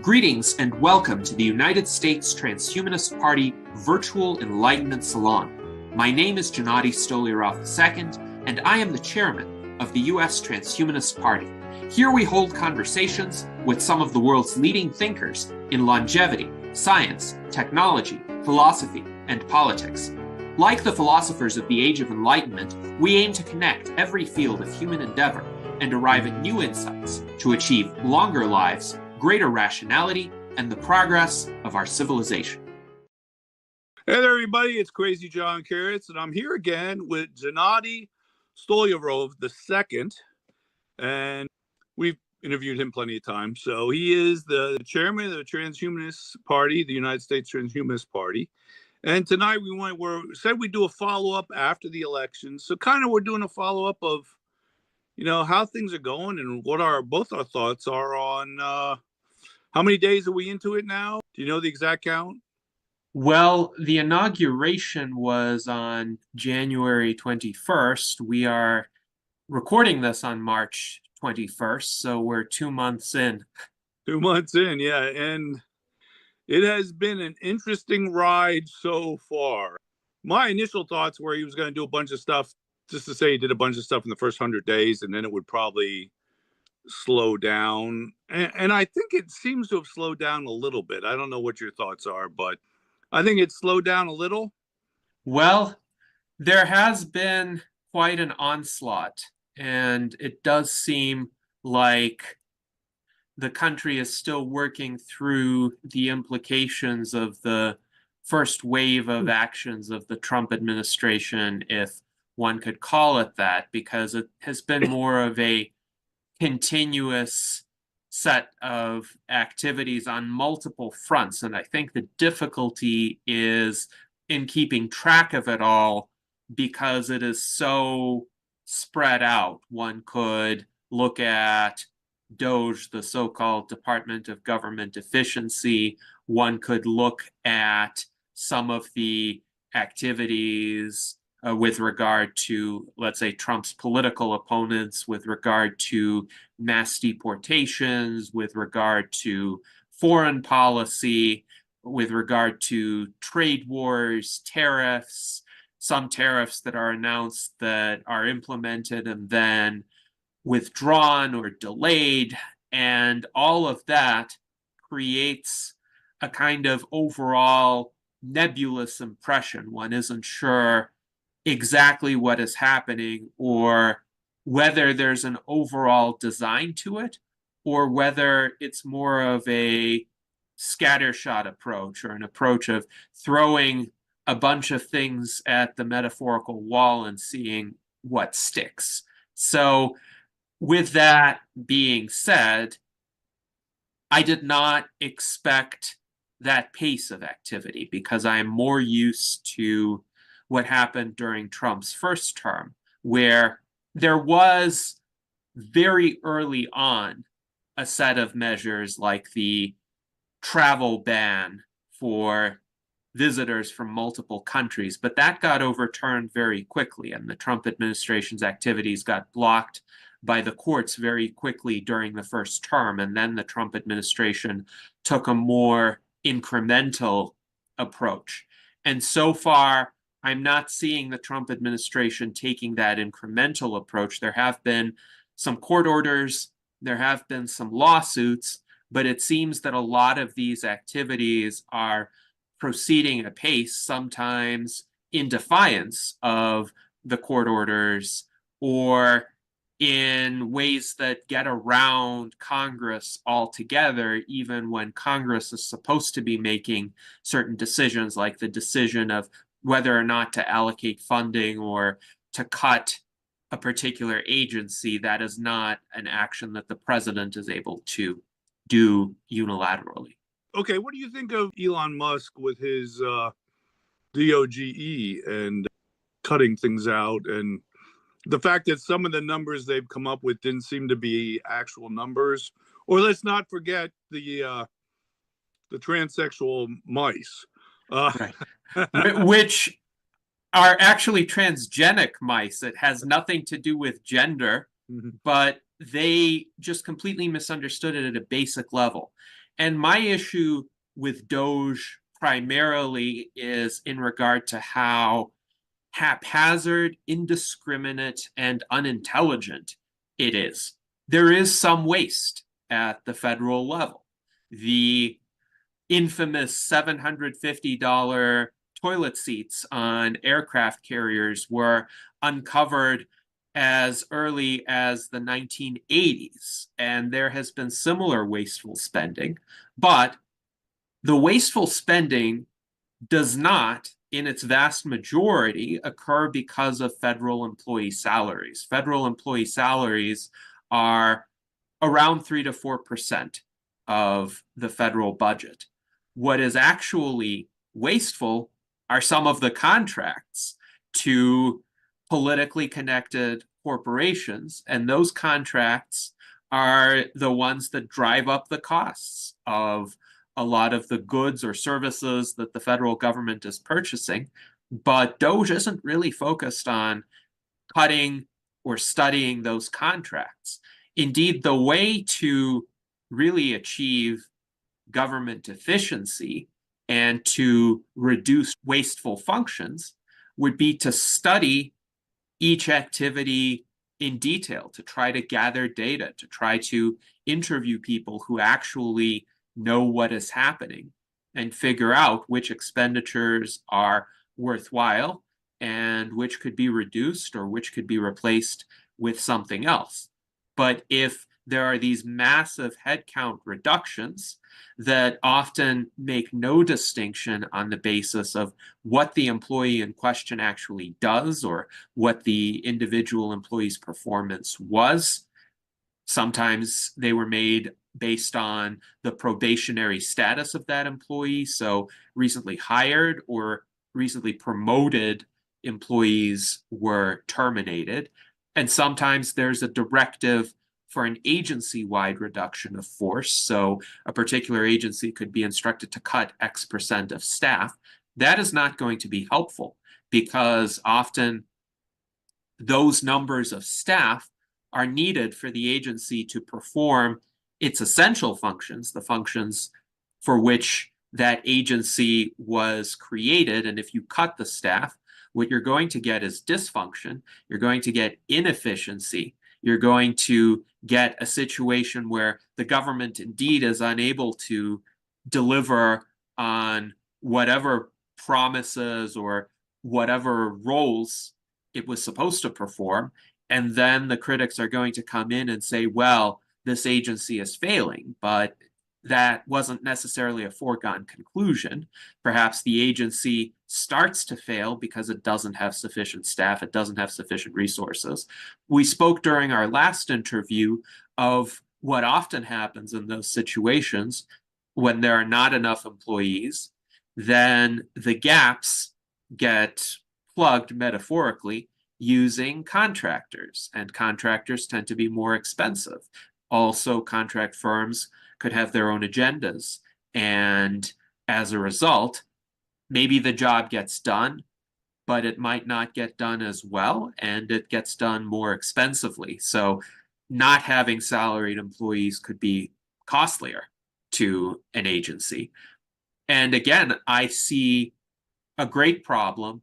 Greetings and welcome to the United States Transhumanist Party Virtual Enlightenment Salon. My name is Gennady Stolyarov II, and I am the chairman of the US Transhumanist Party. Here we hold conversations with some of the world's leading thinkers in longevity, science, technology, philosophy, and politics. Like the philosophers of the Age of Enlightenment, we aim to connect every field of human endeavor and arrive at new insights to achieve longer lives, greater rationality, and the progress of our civilization. Hey there, everybody. It's Crazy John Kerecz, and I'm here again with Gennady Stolyarov II, and we've interviewed him plenty of times. So he is the chairman of the Transhumanist Party, the United States Transhumanist Party. And tonight we said we'd do a follow-up after the election. So kind of we're doing a follow-up of, how things are going and what both our thoughts are on how many days are we into it now? Do you know the exact count? Well, the inauguration was on January 21st. We are recording this on March 21st, so we're 2 months in. 2 months in, yeah. And it has been an interesting ride so far. My initial thoughts were he was going to do a bunch of stuff, just to say he did a bunch of stuff in the first 100 days, and then it would probably slow down. And I think it seems to have slowed down a little bit. I don't know what your thoughts are, but I think it's slowed down a little. Well, there has been quite an onslaught, and it does seem like the country is still working through the implications of the first wave of actions of the Trump administration, if one could call it that, because it has been more of a continuous set of activities on multiple fronts. And I think the difficulty is in keeping track of it all because it is so spread out. One could look at DOGE, the so-called Department of Government Efficiency. One could look at some of the activities with regard to, let's say, Trump's political opponents, with regard to mass deportations, with regard to foreign policy, with regard to trade wars, tariffs, some tariffs that are announced that are implemented and then withdrawn or delayed. And all of that creates a kind of overall nebulous impression. One isn't sure exactly what is happening or whether there's an overall design to it or whether it's more of a scattershot approach or an approach of throwing a bunch of things at the metaphorical wall and seeing what sticks. So with that being said, I did not expect that pace of activity because I am more used to what happened during Trump's first term, where there was very early on a set of measures like the travel ban for visitors from multiple countries, but that got overturned very quickly, and the Trump administration's activities got blocked by the courts very quickly during the first term, and then the Trump administration took a more incremental approach. And so far, I'm not seeing the Trump administration taking that incremental approach. There have been some court orders, there have been some lawsuits, but it seems that a lot of these activities are proceeding apace, sometimes in defiance of the court orders or in ways that get around Congress altogether, even when Congress is supposed to be making certain decisions, like the decision of whether or not to allocate funding or to cut a particular agency. That is not an action that the president is able to do unilaterally. Okay, what do you think of Elon Musk with his DOGE and cutting things out, and the fact that some of the numbers they've come up with didn't seem to be actual numbers? Or let's not forget the transsexual mice. Right. Which are actually transgenic mice. It has nothing to do with gender, but they just completely misunderstood it at a basic level. And my issue with Doge primarily is in regard to how haphazard, indiscriminate, and unintelligent it is. There is some waste at the federal level. The infamous $750 toilet seats on aircraft carriers were uncovered as early as the 1980s, and there has been similar wasteful spending. But the wasteful spending does not, in its vast majority, occur because of federal employee salaries. Federal employee salaries are around 3 to 4% of the federal budget. What is actually wasteful are some of the contracts to politically connected corporations, and those contracts are the ones that drive up the costs of a lot of the goods or services that the federal government is purchasing. But Doge isn't really focused on cutting or studying those contracts. Indeed, the way to really achieve government efficiency and to reduce wasteful functions would be to study each activity in detail, to try to gather data, to try to interview people who actually know what is happening and figure out which expenditures are worthwhile and which could be reduced or which could be replaced with something else. But if there are these massive headcount reductions that often make no distinction on the basis of what the employee in question actually does or what the individual employee's performance was. Sometimes they were made based on the probationary status of that employee. So recently hired or recently promoted employees were terminated. And sometimes there's a directive for an agency-wide reduction of force. So a particular agency could be instructed to cut X% of staff. That is not going to be helpful because often those numbers of staff are needed for the agency to perform its essential functions, the functions for which that agency was created. And if you cut the staff, what you're going to get is dysfunction. You're going to get inefficiency. You're going to get a situation where the government indeed is unable to deliver on whatever promises or whatever roles it was supposed to perform. And then the critics are going to come in and say, well, this agency is failing, but that wasn't necessarily a foregone conclusion. Perhaps the agency starts to fail because it doesn't have sufficient staff, it doesn't have sufficient resources. We spoke during our last interview of what often happens in those situations when there are not enough employees, then the gaps get plugged metaphorically using contractors, and contractors tend to be more expensive. Also, contract firms could have their own agendas, and as a result, maybe the job gets done, but it might not get done as well, and it gets done more expensively. So not having salaried employees could be costlier to an agency. And again, I see a great problem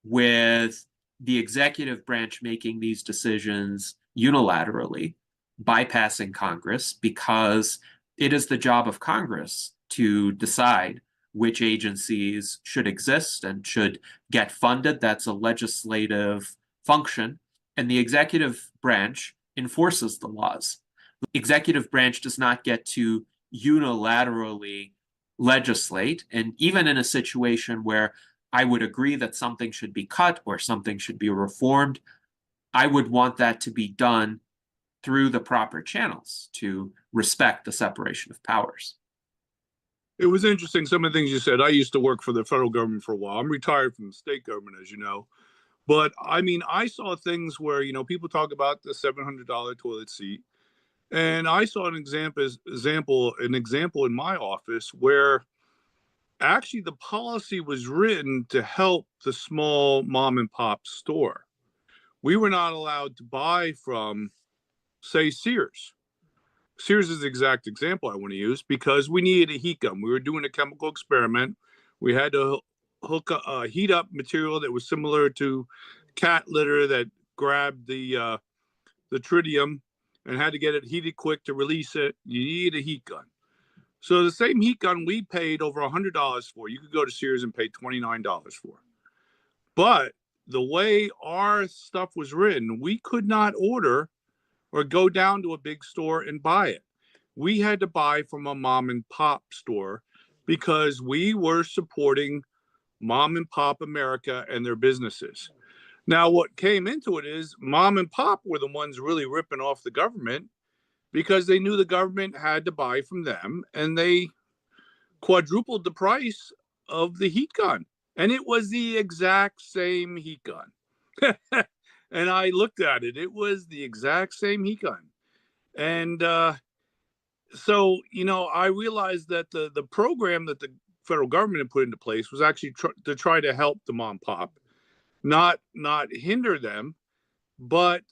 with the executive branch making these decisions unilaterally, bypassing Congress, because it is the job of Congress to decide which agencies should exist and should get funded. That's a legislative function. And the executive branch enforces the laws. The executive branch does not get to unilaterally legislate. And even in a situation where I would agree that something should be cut or something should be reformed, I would want that to be done through the proper channels to respect the separation of powers. It was interesting, some of the things you said. I used to work for the federal government for a while. I'm retired from the state government, as you know. But I mean, I saw things where, people talk about the $700 toilet seat. And I saw an example in my office where actually the policy was written to help the small mom and pop store. We were not allowed to buy from, say, Sears. Sears is the exact example I want to use because we needed a heat gun. We were doing a chemical experiment. We had to hook a heat up material that was similar to cat litter that grabbed the tritium and had to get it heated quick to release it. You need a heat gun. So the same heat gun we paid over $100 for, you could go to Sears and pay $29 for. But the way our stuff was written, we could not order or go down to a big store and buy it. We had to buy from a mom and pop store because we were supporting mom and pop America and their businesses. Now, what came into it is mom and pop were the ones really ripping off the government because they knew the government had to buy from them, and they quadrupled the price of the heat gun. And it was the exact same heat gun. And I looked at it. It was the exact same heat gun. And so, I realized that the program that the federal government had put into place was actually to try to help the mom pop, not hinder them. But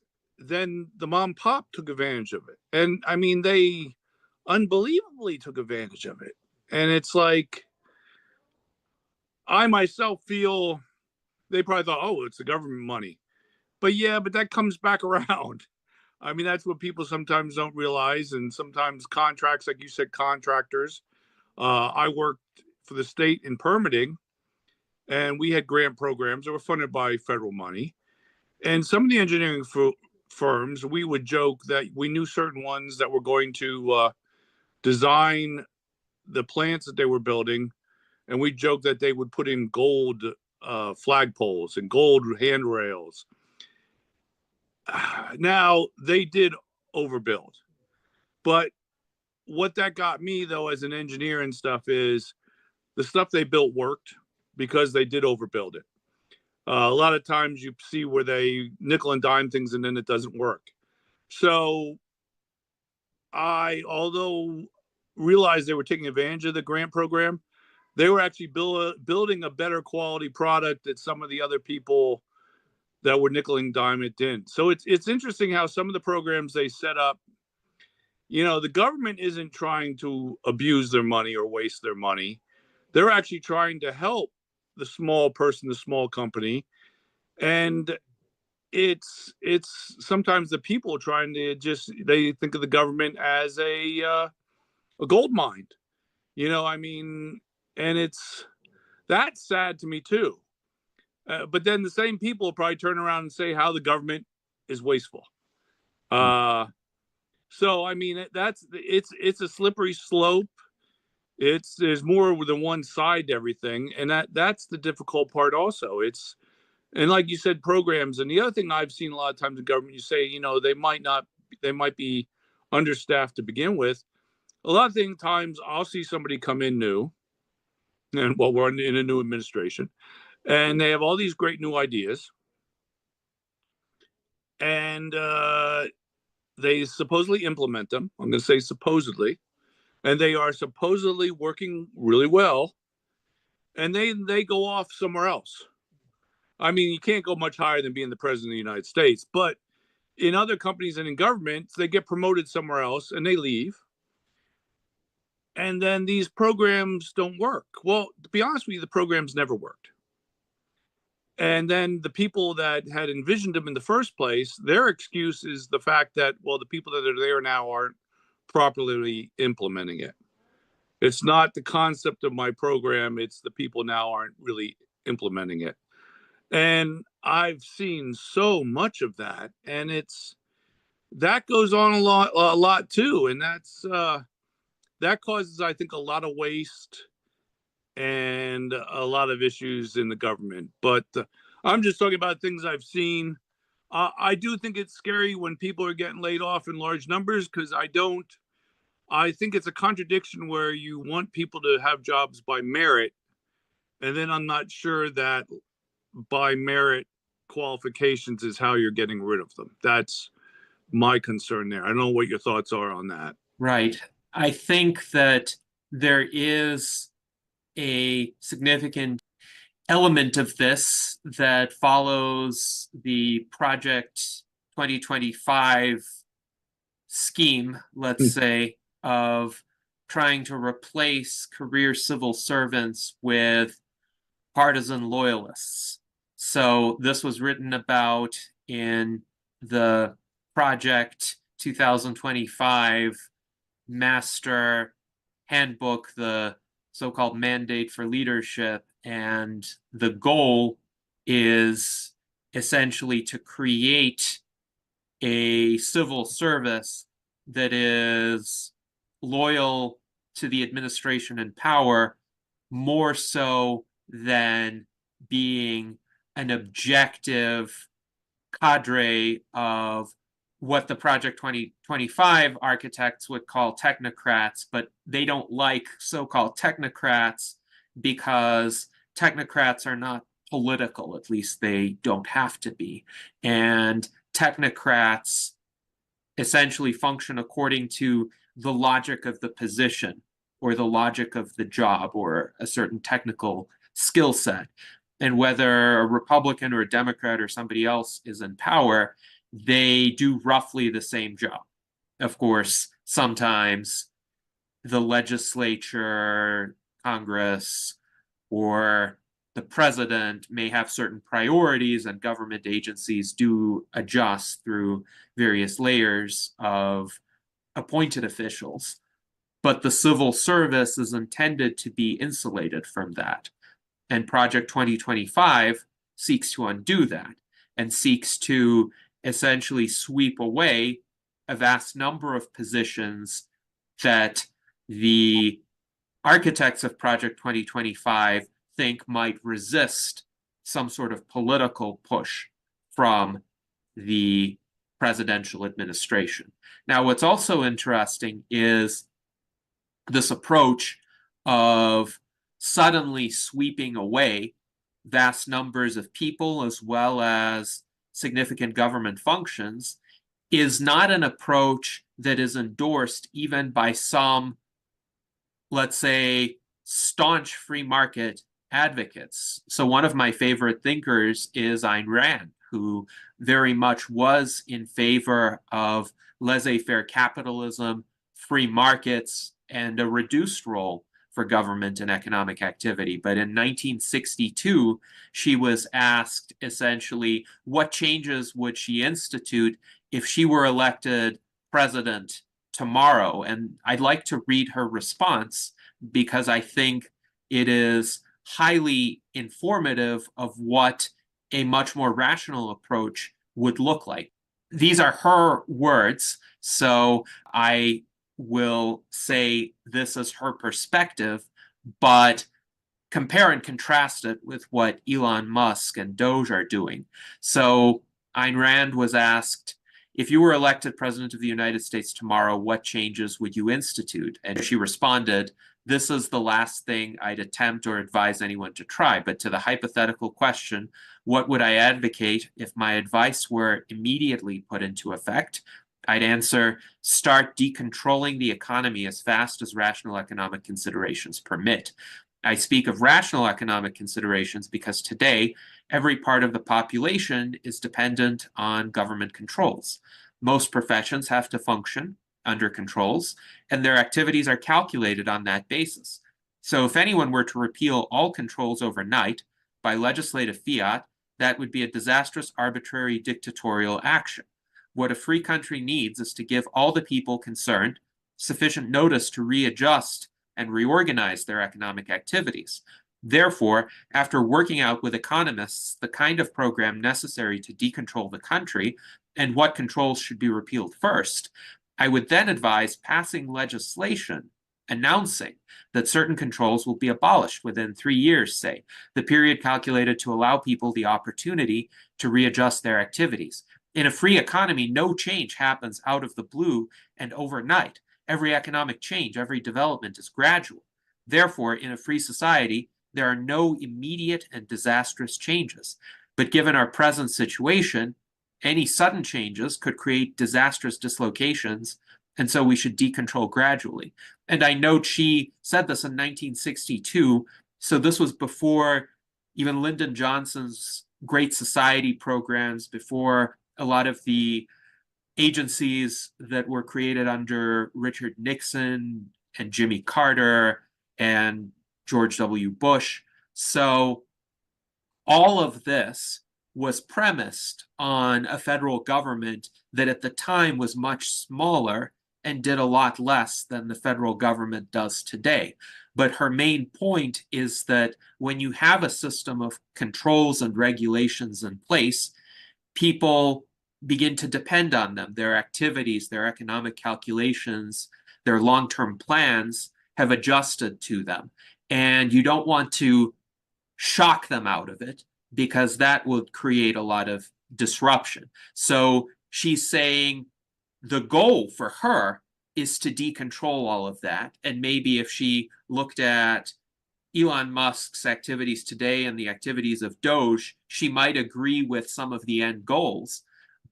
then the mom pop took advantage of it. And I mean, they unbelievably took advantage of it. And it's like, I myself feel they probably thought, oh, it's the government money. But yeah, but that comes back around. I mean, that's what people sometimes don't realize. And sometimes contracts, like you said, contractors. I worked for the state in permitting, and we had grant programs that were funded by federal money. And some of the engineering firms, we would joke that we knew certain ones that were going to design the plants that they were building. And we joked that they would put in gold flagpoles and gold handrails. Now, they did overbuild. But what that got me, though, as an engineer and stuff, is the stuff they built worked because they did overbuild it. A lot of times you see where they nickel and dime things and then it doesn't work. So although realized they were taking advantage of the grant program, they were actually building a better quality product that some of the other people that were nickel and dime it didn't. So it's interesting how some of the programs they set up, the government isn't trying to abuse their money or waste their money. They're actually trying to help the small person, the small company. And it's sometimes the people trying to they think of the government as a gold mine, I mean, and that's sad to me too. But then the same people probably turn around and say how the government is wasteful. So I mean, it's a slippery slope. There's more than one side to everything, and that's the difficult part. Also, and like you said, programs. And the other thing I've seen a lot of times in government, you say, they might be understaffed to begin with. A lot of times I'll see somebody come in new, and we're in a new administration, and they have all these great new ideas, and they supposedly implement them. I'm going to say supposedly, and they are supposedly working really well, and they go off somewhere else. I mean, you can't go much higher than being the president of the United States, but in other companies and in government, they get promoted somewhere else and they leave. And then these programs don't work. Well, to be honest with you, the programs never worked. And then the people that had envisioned them in the first place, their excuse is the fact that, well, the people that are there now aren't properly implementing it. It's not the concept of my program. It's the people now aren't really implementing it. And I've seen so much of that. And that goes on a lot too. And that causes, I think, a lot of waste and a lot of issues in the government. But I'm just talking about things I've seen. I do think it's scary when people are getting laid off in large numbers because I think it's a contradiction where you want people to have jobs by merit. And then I'm not sure that by merit qualifications is how you're getting rid of them. That's my concern there. I don't know what your thoughts are on that. Right. I think that there is a significant element of this that follows the Project 2025 scheme, let's say, of trying to replace career civil servants with partisan loyalists. So this was written about in the Project 2025 Master Handbook, the so-called Mandate for Leadership, and the goal is essentially to create a civil service that is loyal to the administration in power more so than being an objective cadre of what the Project 2025 architects would call technocrats, but they don't like so-called technocrats because technocrats are not political, at least they don't have to be. And technocrats essentially function according to the logic of the position or the logic of the job or a certain technical skill set. And whether a Republican or a Democrat or somebody else is in power, they do roughly the same job. Of course, sometimes the legislature, Congress, or the president may have certain priorities, and government agencies do adjust through various layers of appointed officials. But the civil service is intended to be insulated from that. And Project 2025 seeks to undo that and seeks to essentially sweep away a vast number of positions that the architects of Project 2025 think might resist some sort of political push from the presidential administration. Now, what's also interesting is this approach of suddenly sweeping away vast numbers of people as well as significant government functions is not an approach that is endorsed even by some, let's say, staunch free market advocates. So one of my favorite thinkers is Ayn Rand, who very much was in favor of laissez-faire capitalism, free markets, and a reduced role for government and economic activity. But in 1962, she was asked essentially what changes would she institute if she were elected president tomorrow. And I'd like to read her response because I think it is highly informative of what a much more rational approach would look like. These are her words, so I will say this is her perspective, but compare and contrast it with what Elon Musk and Doge are doing. So Ayn Rand was asked, if you were elected president of the United States tomorrow, what changes would you institute? And she responded, this is the last thing I'd attempt or advise anyone to try. But to the hypothetical question, what would I advocate if my advice were immediately put into effect? I'd answer, start decontrolling the economy as fast as rational economic considerations permit. I speak of rational economic considerations because today, every part of the population is dependent on government controls. Most professions have to function under controls, and their activities are calculated on that basis. So if anyone were to repeal all controls overnight by legislative fiat, that would be a disastrous, arbitrary, dictatorial action. What a free country needs is to give all the people concerned sufficient notice to readjust and reorganize their economic activities. Therefore, after working out with economists the kind of program necessary to decontrol the country and what controls should be repealed first, I would then advise passing legislation announcing that certain controls will be abolished within 3 years, say, the period calculated to allow people the opportunity to readjust their activities. In a free economy, no change happens out of the blue and overnight. Every economic change, every development is gradual. Therefore, in a free society, there are no immediate and disastrous changes. But given our present situation, any sudden changes could create disastrous dislocations, and so we should decontrol gradually. And I note she said this in 1962, so this was before even Lyndon Johnson's Great Society programs, before a lot of the agencies that were created under Richard Nixon and Jimmy Carter and George W. Bush. So all of this was premised on a federal government that at the time was much smaller and did a lot less than the federal government does today. But her main point is that when you have a system of controls and regulations in place, people begin to depend on them. Their activities, their economic calculations, their long-term plans have adjusted to them. And you don't want to shock them out of it because that would create a lot of disruption. So she's saying the goal for her is to decontrol all of that. And maybe if she looked at Elon Musk's activities today and the activities of Doge, she might agree with some of the end goals,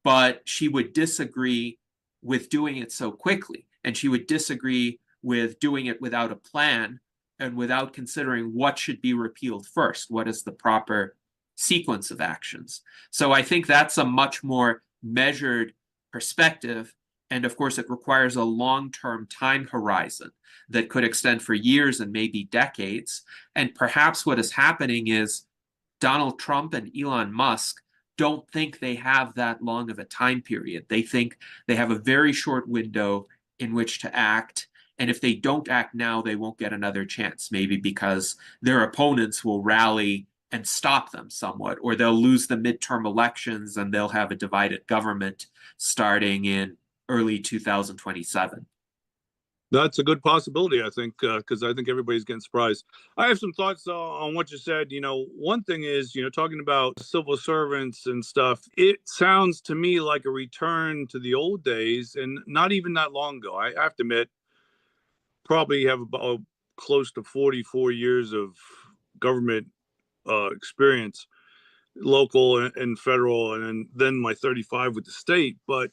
but she would disagree with doing it so quickly. And she would disagree with doing it without a plan and without considering what should be repealed first. What is the proper sequence of actions? So I think that's a much more measured perspective. And of course, it requires a long-term time horizon that could extend for years and maybe decades. And perhaps what is happening is Donald Trump and Elon Musk don't think they have that long of a time period. They think they have a very short window in which to act. And if they don't act now, they won't get another chance, maybe because their opponents will rally and stop them somewhat, or they'll lose the midterm elections and they'll have a divided government starting in early 2027. That's a good possibility, I think, because I think everybody's getting surprised. I have some thoughts on what you said. One thing is, talking about civil servants and stuff, it sounds to me like a return to the old days and not even that long ago. I have to admit, probably have about close to 44 years of government experience, local and federal, and then my 35 with the state. But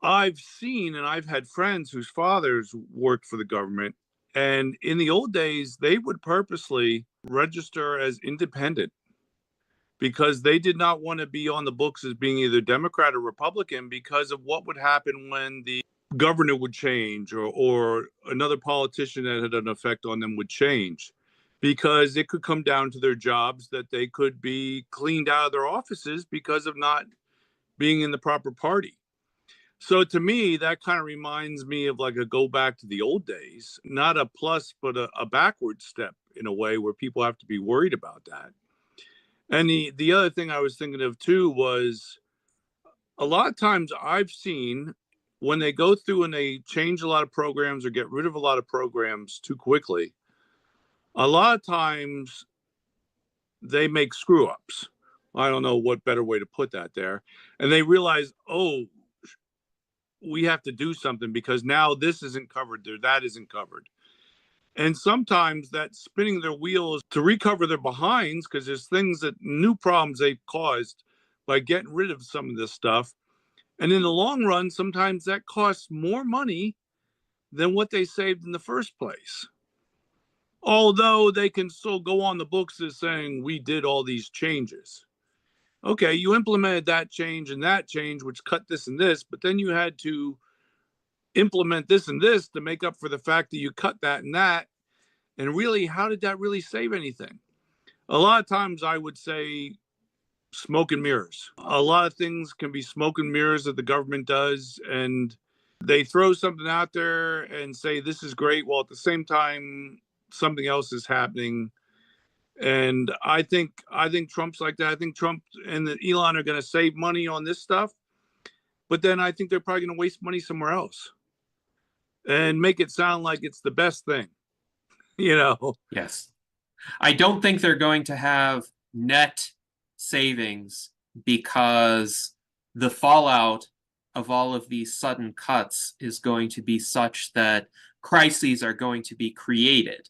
I've seen and I've had friends whose fathers worked for the government. And in the old days, they would purposely register as independent because they did not want to be on the books as being either Democrat or Republican because of what would happen when the governor would change or another politician that had an effect on them would change. Because it could come down to their jobs that they could be cleaned out of their offices because of not being in the proper party. So to me, that kind of reminds me of like a go back to the old days, not a plus, but a backward step in a way where people have to be worried about that. And the other thing I was thinking of too was a lot of times I've seen when they go through and they change a lot of programs or get rid of a lot of programs too quickly, a lot of times they make screw ups. I don't know what better way to put that there. And they realize, oh, we have to do something because now this isn't covered there, that isn't covered. And sometimes that's spinning their wheels to recover their behinds because there's things that new problems they've caused by getting rid of some of this stuff. And in the long run, sometimes that costs more money than what they saved in the first place. Although they can still go on the books as saying we did all these changes. Okay, you implemented that change, which cut this and this, but then you had to implement this and this to make up for the fact that you cut that and that. And really, how did that really save anything? A lot of times I would say smoke and mirrors. A lot of things can be smoke and mirrors that the government does. And they throw something out there and say, this is great. While at the same time, something else is happening. And I think Trump's like that. I think Trump and Elon are going to save money on this stuff. But then I think they're probably going to waste money somewhere else and make it sound like it's the best thing, Yes. I don't think they're going to have net savings because the fallout of all of these sudden cuts is going to be such that crises are going to be created.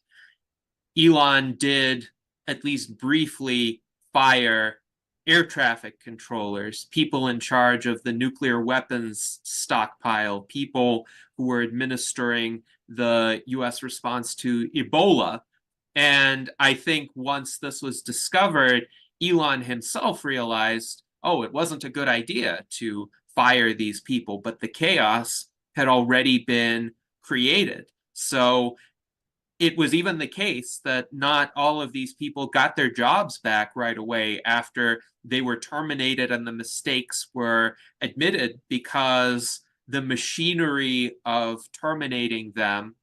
Elon did at least briefly fire air traffic controllers, people in charge of the nuclear weapons stockpile, people who were administering the US response to Ebola. And I think once this was discovered, Elon himself realized, oh, it wasn't a good idea to fire these people, but the chaos had already been created. So it was even the case that not all of these people got their jobs back right away after they were terminated and the mistakes were admitted, because the machinery of terminating them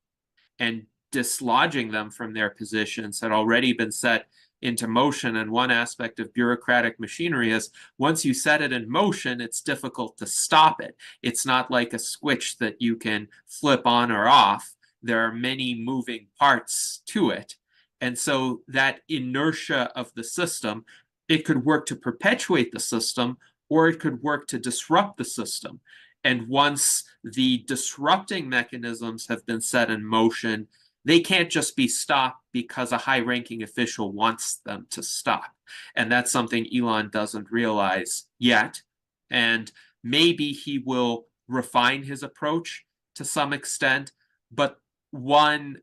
and dislodging them from their positions had already been set into motion. And one aspect of bureaucratic machinery is once you set it in motion, it's difficult to stop it. It's not like a switch that you can flip on or off. There are many moving parts to it. And so that inertia of the system, it could work to perpetuate the system, or it could work to disrupt the system. And once the disrupting mechanisms have been set in motion, they can't just be stopped because a high-ranking official wants them to stop. And that's something Elon doesn't realize yet. And maybe he will refine his approach to some extent, but one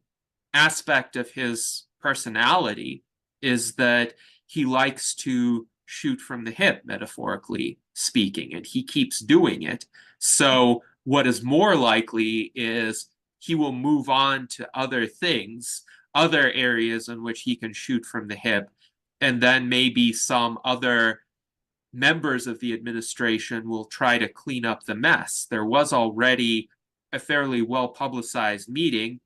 aspect of his personality is that he likes to shoot from the hip, metaphorically speaking, and he keeps doing it. So what is more likely is he will move on to other things, other areas in which he can shoot from the hip, and then maybe some other members of the administration will try to clean up the mess. There was already a fairly well-publicized meeting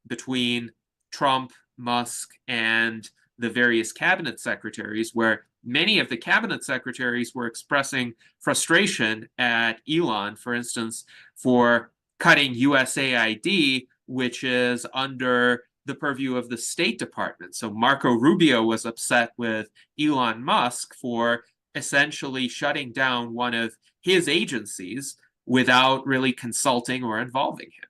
between Trump, Musk, and the various cabinet secretaries, where many of the cabinet secretaries were expressing frustration at Elon, for instance, for cutting USAID, which is under the purview of the State Department. So Marco Rubio was upset with Elon Musk for essentially shutting down one of his agencies without really consulting or involving him.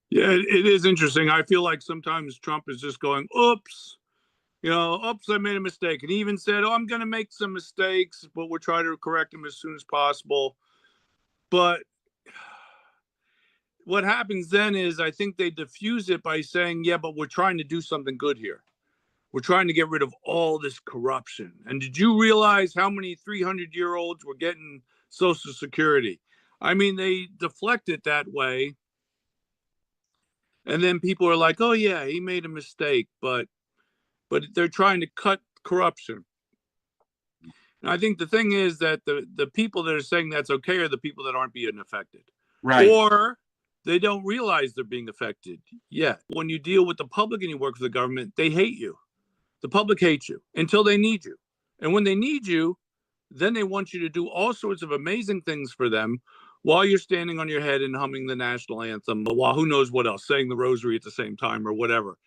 Yeah, it is interesting. I feel like sometimes Trump is just going, oops, oops, I made a mistake. And he even said, oh, I'm going to make some mistakes, but we'll try to correct them as soon as possible. But what happens then is I think they diffuse it by saying, yeah, but we're trying to do something good here. We're trying to get rid of all this corruption. And did you realize how many 300-year-olds were getting Social Security? I mean, they deflect it that way. And then people are like, oh, yeah, he made a mistake, but they're trying to cut corruption. And I think the thing is that the people that are saying that's okay are the people that aren't being affected. Right. Or they don't realize they're being affected yet. When you deal with the public and you work for the government, they hate you. The public hates you until they need you. And when they need you, then they want you to do all sorts of amazing things for them while you're standing on your head and humming the national anthem, while who knows what else, saying the rosary at the same time or whatever.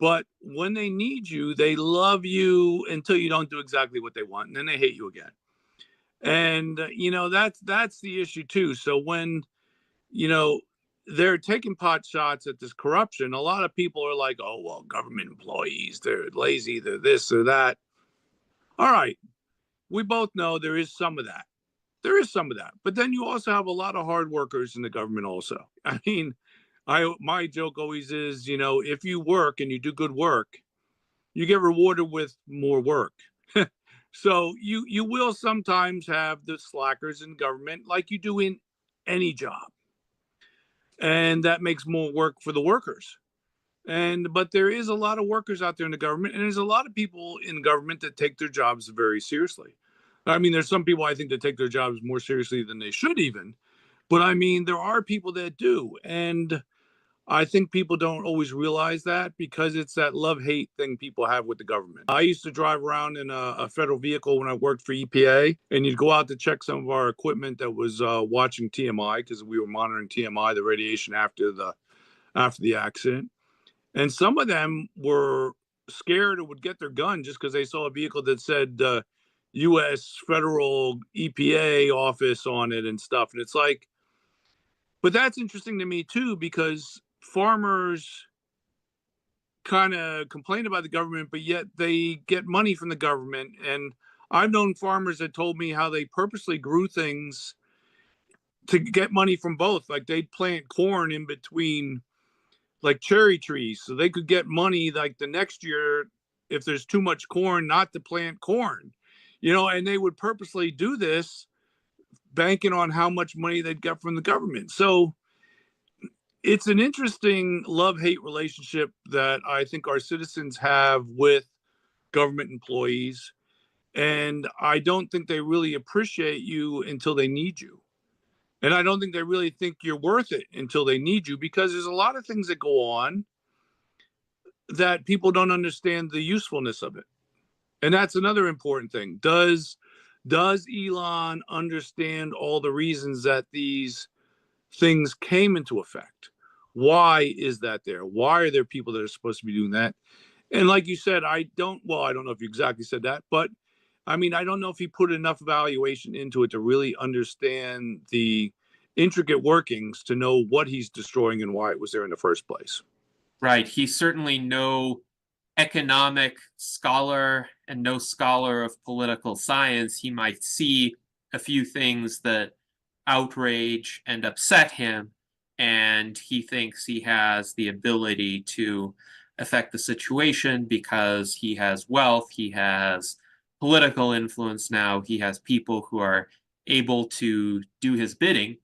But when they need you, they love you until you don't do exactly what they want, and then they hate you again. And that's the issue too. So when they're taking pot shots at this corruption, a lot of people are like, oh, well, government employees, they're lazy, they're this or that. All right, we both know there is some of that. There is some of that. But then you also have a lot of hard workers in the government also. I mean, my joke always is, if you work and you do good work, you get rewarded with more work. So you will sometimes have the slackers in government like you do in any job. And that makes more work for the workers. But there is a lot of workers out there in the government, and there's a lot of people in government that take their jobs very seriously. I mean, there's some people I think that take their jobs more seriously than they should even. But I mean, there are people that do. And I think people don't always realize that because it's that love-hate thing people have with the government. I used to drive around in a federal vehicle when I worked for EPA, and you'd go out to check some of our equipment that was watching TMI, because we were monitoring TMI, the radiation after the accident. And some of them were scared or would get their gun just because they saw a vehicle that said U.S. Federal EPA office on it and stuff. And it's like, but that's interesting to me too, because farmers kind of complain about the government, but yet they get money from the government. And I've known farmers that told me how they purposely grew things to get money from both. Like they'd plant corn in between like cherry trees so they could get money like the next year if there's too much corn not to plant corn, and they would purposely do this banking on how much money they'd get from the government. So it's an interesting love-hate relationship that I think our citizens have with government employees. And I don't think they really appreciate you until they need you. And I don't think they really think you're worth it until they need you, because there's a lot of things that go on that people don't understand the usefulness of it. And that's another important thing. Does Elon understand all the reasons that these things came into effect? Why is that there? Why are there people that are supposed to be doing that? And like you said, I don't know if you exactly said that, but I mean, I don't know if he put enough evaluation into it to really understand the intricate workings to know what he's destroying and why it was there in the first place. Right. He's certainly no economic scholar and no scholar of political science. He might see a few things that outrage and upset him, and he thinks he has the ability to affect the situation because he has wealth, he has political influence now, he has people who are able to do his bidding,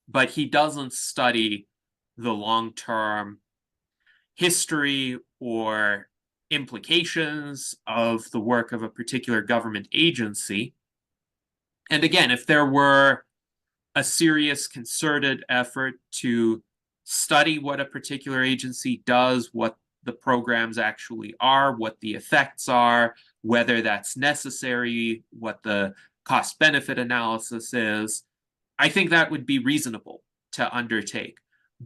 but he doesn't study the long-term history or implications of the work of a particular government agency. And again, if there were a serious concerted effort to study what a particular agency does, what the programs actually are, what the effects are, whether that's necessary, what the cost benefit analysis is, I think that would be reasonable to undertake.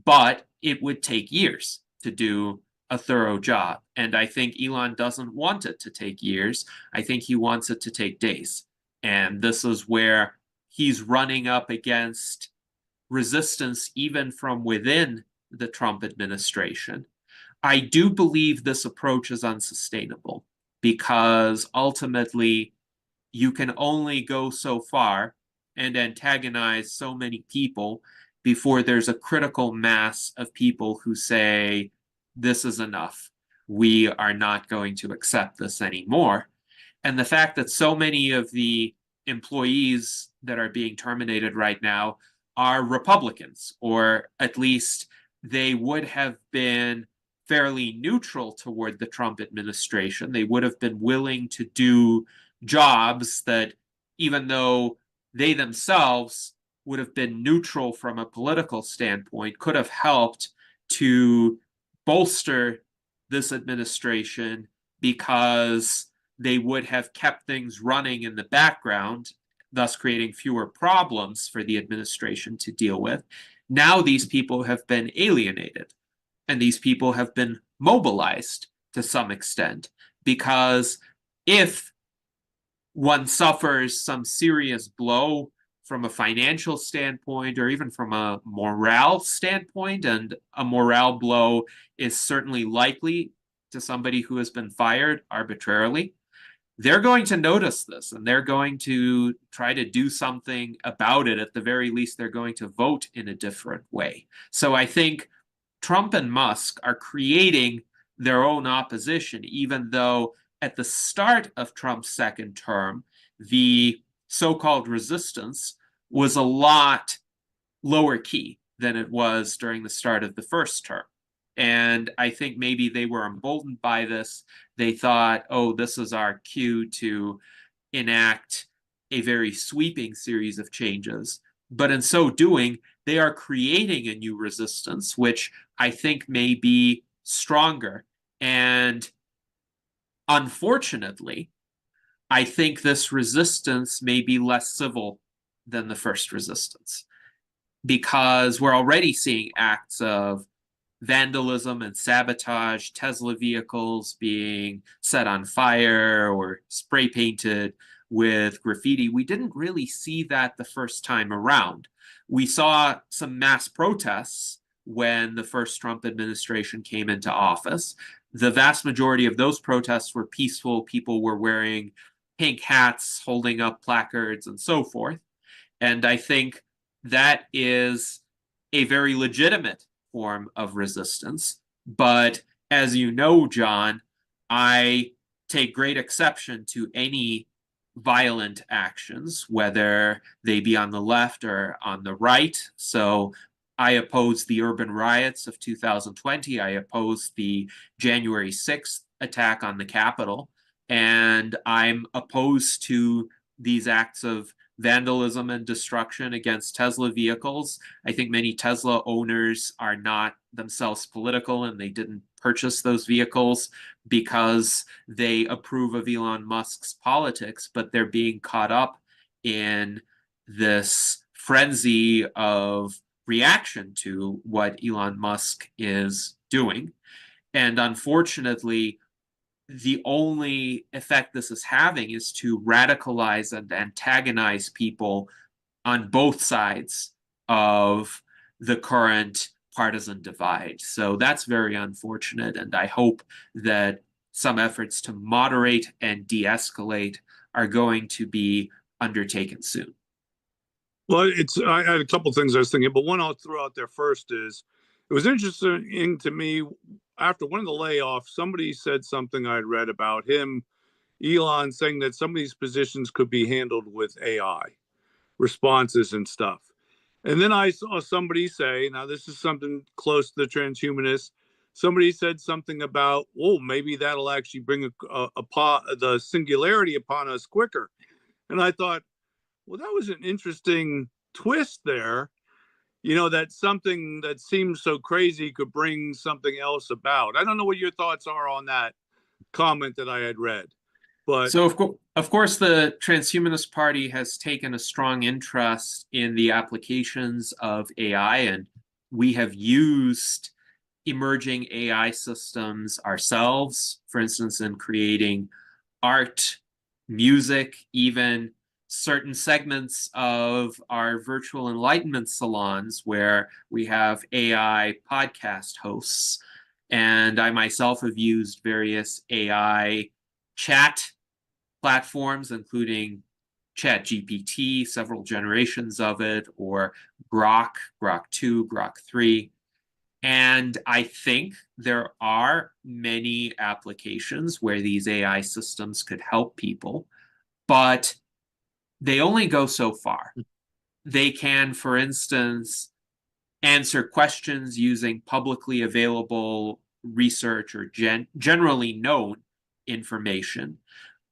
But it would take years to do a thorough job. And I think Elon doesn't want it to take years. I think he wants it to take days. And this is where he's running up against resistance even from within the Trump administration. I do believe this approach is unsustainable because ultimately you can only go so far and antagonize so many people before there's a critical mass of people who say, this is enough. We are not going to accept this anymore. And the fact that so many of the employees that are being terminated right now are Republicans, or at least they would have been fairly neutral toward the Trump administration. They would have been willing to do jobs that, even though they themselves would have been neutral from a political standpoint, could have helped to bolster this administration because they would have kept things running in the background, thus creating fewer problems for the administration to deal with. Now these people have been alienated, and these people have been mobilized to some extent, because if one suffers some serious blow from a financial standpoint or even from a morale standpoint, and a morale blow is certainly likely to somebody who has been fired arbitrarily, they're going to notice this and they're going to try to do something about it. At the very least, they're going to vote in a different way. So I think Trump and Musk are creating their own opposition, even though at the start of Trump's second term, the so-called resistance was a lot lower key than it was during the start of the first term. And I think maybe they were emboldened by this. They thought, oh, this is our cue to enact a very sweeping series of changes. But in so doing, they are creating a new resistance, which I think may be stronger. And unfortunately, I think this resistance may be less civil than the first resistance, because we're already seeing acts of vandalism and sabotage, Tesla vehicles being set on fire or spray painted with graffiti. We didn't really see that the first time around. We saw some mass protests when the first Trump administration came into office. The vast majority of those protests were peaceful. People were wearing pink hats, holding up placards, and so forth. And I think that is a very legitimate form of resistance. But as you know, John, I take great exception to any violent actions, whether they be on the left or on the right. So I oppose the urban riots of 2020. I oppose the January 6th attack on the Capitol. And I'm opposed to these acts of vandalism and destruction against Tesla vehicles. I think many Tesla owners are not themselves political and they didn't purchase those vehicles because they approve of Elon Musk's politics, but they're being caught up in this frenzy of reaction to what Elon Musk is doing. And unfortunately, the only effect this is having is to radicalize and antagonize people on both sides of the current partisan divide. So that's very unfortunate. And I hope that some efforts to moderate and de escalate are going to be undertaken soon. Well, I had a couple things I was thinking, but one I'll throw out there first is it was interesting to me after one of the layoffs, somebody said something I'd read about him, Elon, saying that some of these positions could be handled with AI responses and stuff. And then I saw somebody say, now this is something close to the transhumanists. Somebody said something about, oh, maybe that'll actually bring the singularity upon us quicker. And I thought, well, that was an interesting twist there. You know, that something that seems so crazy could bring something else about. I don't know what your thoughts are on that comment that I had read, but So, of course, the Transhumanist Party has taken a strong interest in the applications of AI, and we have used emerging AI systems ourselves, for instance, in creating art, music, even certain segments of our virtual enlightenment salons where we have AI podcast hosts. And I myself have used various AI chat platforms, including ChatGPT, several generations of it, or Grok 2, Grok 3. And I think there are many applications where these AI systems could help people, but they only go so far. They can, for instance, answer questions using publicly available research or generally known information,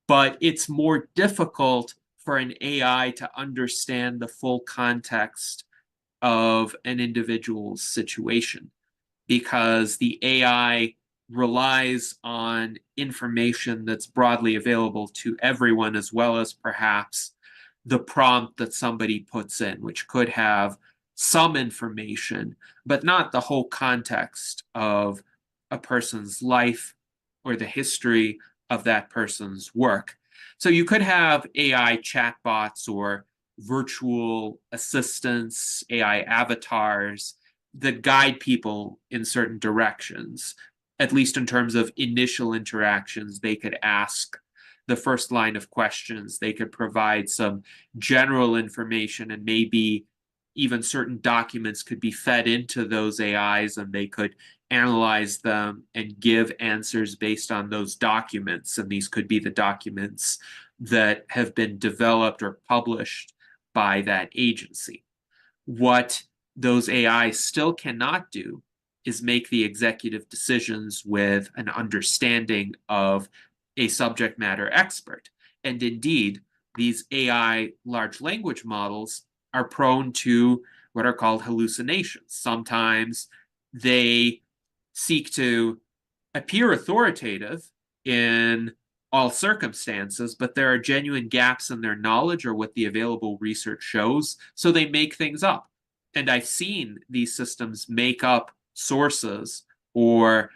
but it's more difficult for an AI to understand the full context of an individual's situation because the AI relies on information that's broadly available to everyone, as well as perhaps the prompt that somebody puts in, which could have some information, but not the whole context of a person's life or the history of that person's work. So you could have AI chatbots or virtual assistants, AI avatars that guide people in certain directions, at least in terms of initial interactions. They could ask the first line of questions, they could provide some general information, and maybe even certain documents could be fed into those AIs and they could analyze them and give answers based on those documents. And these could be the documents that have been developed or published by that agency. What those AIs still cannot do is make the executive decisions with an understanding of a subject matter expert. And indeed, these AI large language models are prone to what are called hallucinations. Sometimes they seek to appear authoritative in all circumstances, but there are genuine gaps in their knowledge or what the available research shows, so they make things up. And I've seen these systems make up sources or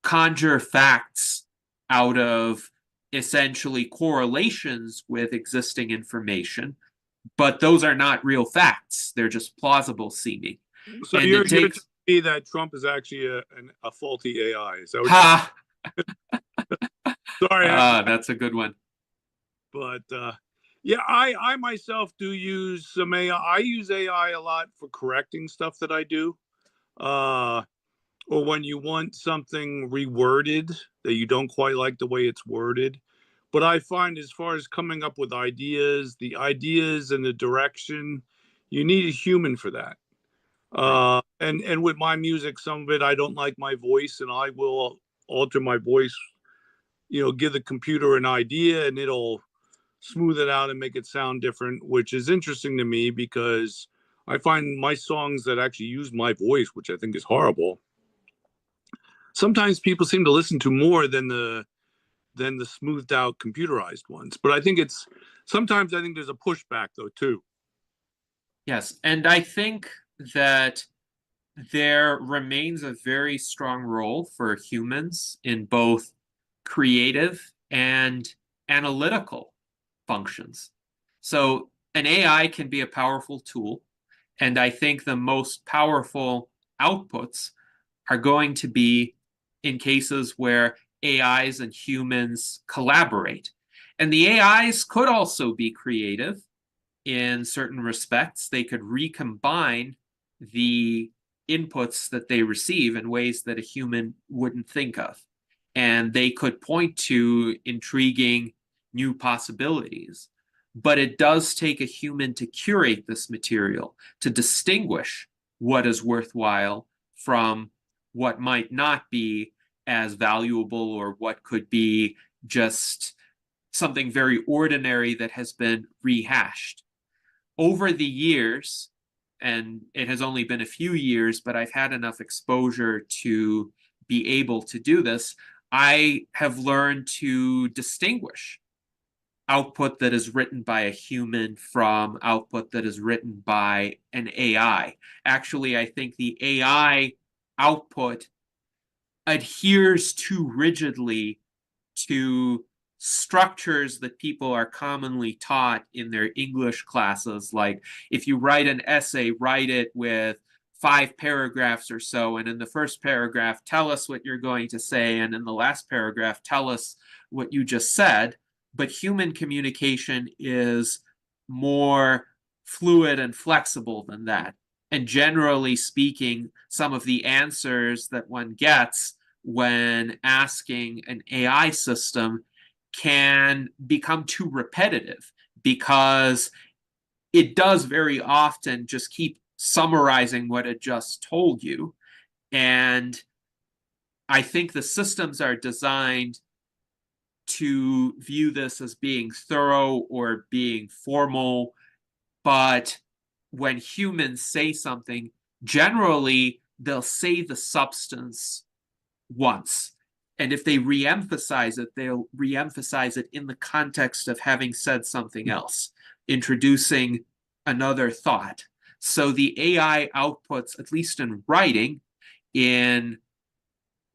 conjure facts out of essentially correlations with existing information, but those are not real facts. They're just plausible seeming. so And you're it telling takes me that Trump is actually a faulty AI. Is that what ha sorry, that's a good one. but yeah, I myself do use some AI. I use AI a lot for correcting stuff that I do. Uh or when you want something reworded that you don't quite like the way it's worded, But I find as far as coming up with ideas, the ideas and the direction, you need a human for that. Right. And with my music, some of it I don't like my voice, and I will alter my voice. Give the computer an idea, and it'll smooth it out and make it sound different, which is interesting to me because I find my songs that actually use my voice, which I think is horrible. Sometimes people seem to listen to more than the smoothed out computerized ones. But I think sometimes I think there's a pushback though too. Yes, and I think that there remains a very strong role for humans in both creative and analytical functions. So an AI can be a powerful tool, and I think the most powerful outputs are going to be in cases where AIs and humans collaborate. And the AIs could also be creative in certain respects. They could recombine the inputs that they receive in ways that a human wouldn't think of. And they could point to intriguing new possibilities. But it does take a human to curate this material, to distinguish what is worthwhile from what might not be as valuable or what could be just something very ordinary that has been rehashed. Over the years, and it has only been a few years, but I've had enough exposure to be able to do this, I have learned to distinguish output that is written by a human from output that is written by an AI. Actually, I think the AI output adheres too rigidly to structures that people are commonly taught in their English classes. Like if you write an essay, write it with 5 paragraphs or so. And in the first paragraph, tell us what you're going to say. And in the last paragraph, tell us what you just said. But human communication is more fluid and flexible than that. And generally speaking, some of the answers that one gets when asking an AI system can become too repetitive because it does very often just keep summarizing what it just told you. And I think the systems are designed to view this as being thorough or being formal. But when humans say something, generally they'll say the substance once. And if they re-emphasize it, they'll re-emphasize it in the context of having said something else, introducing another thought. So the AI outputs, at least in writing, in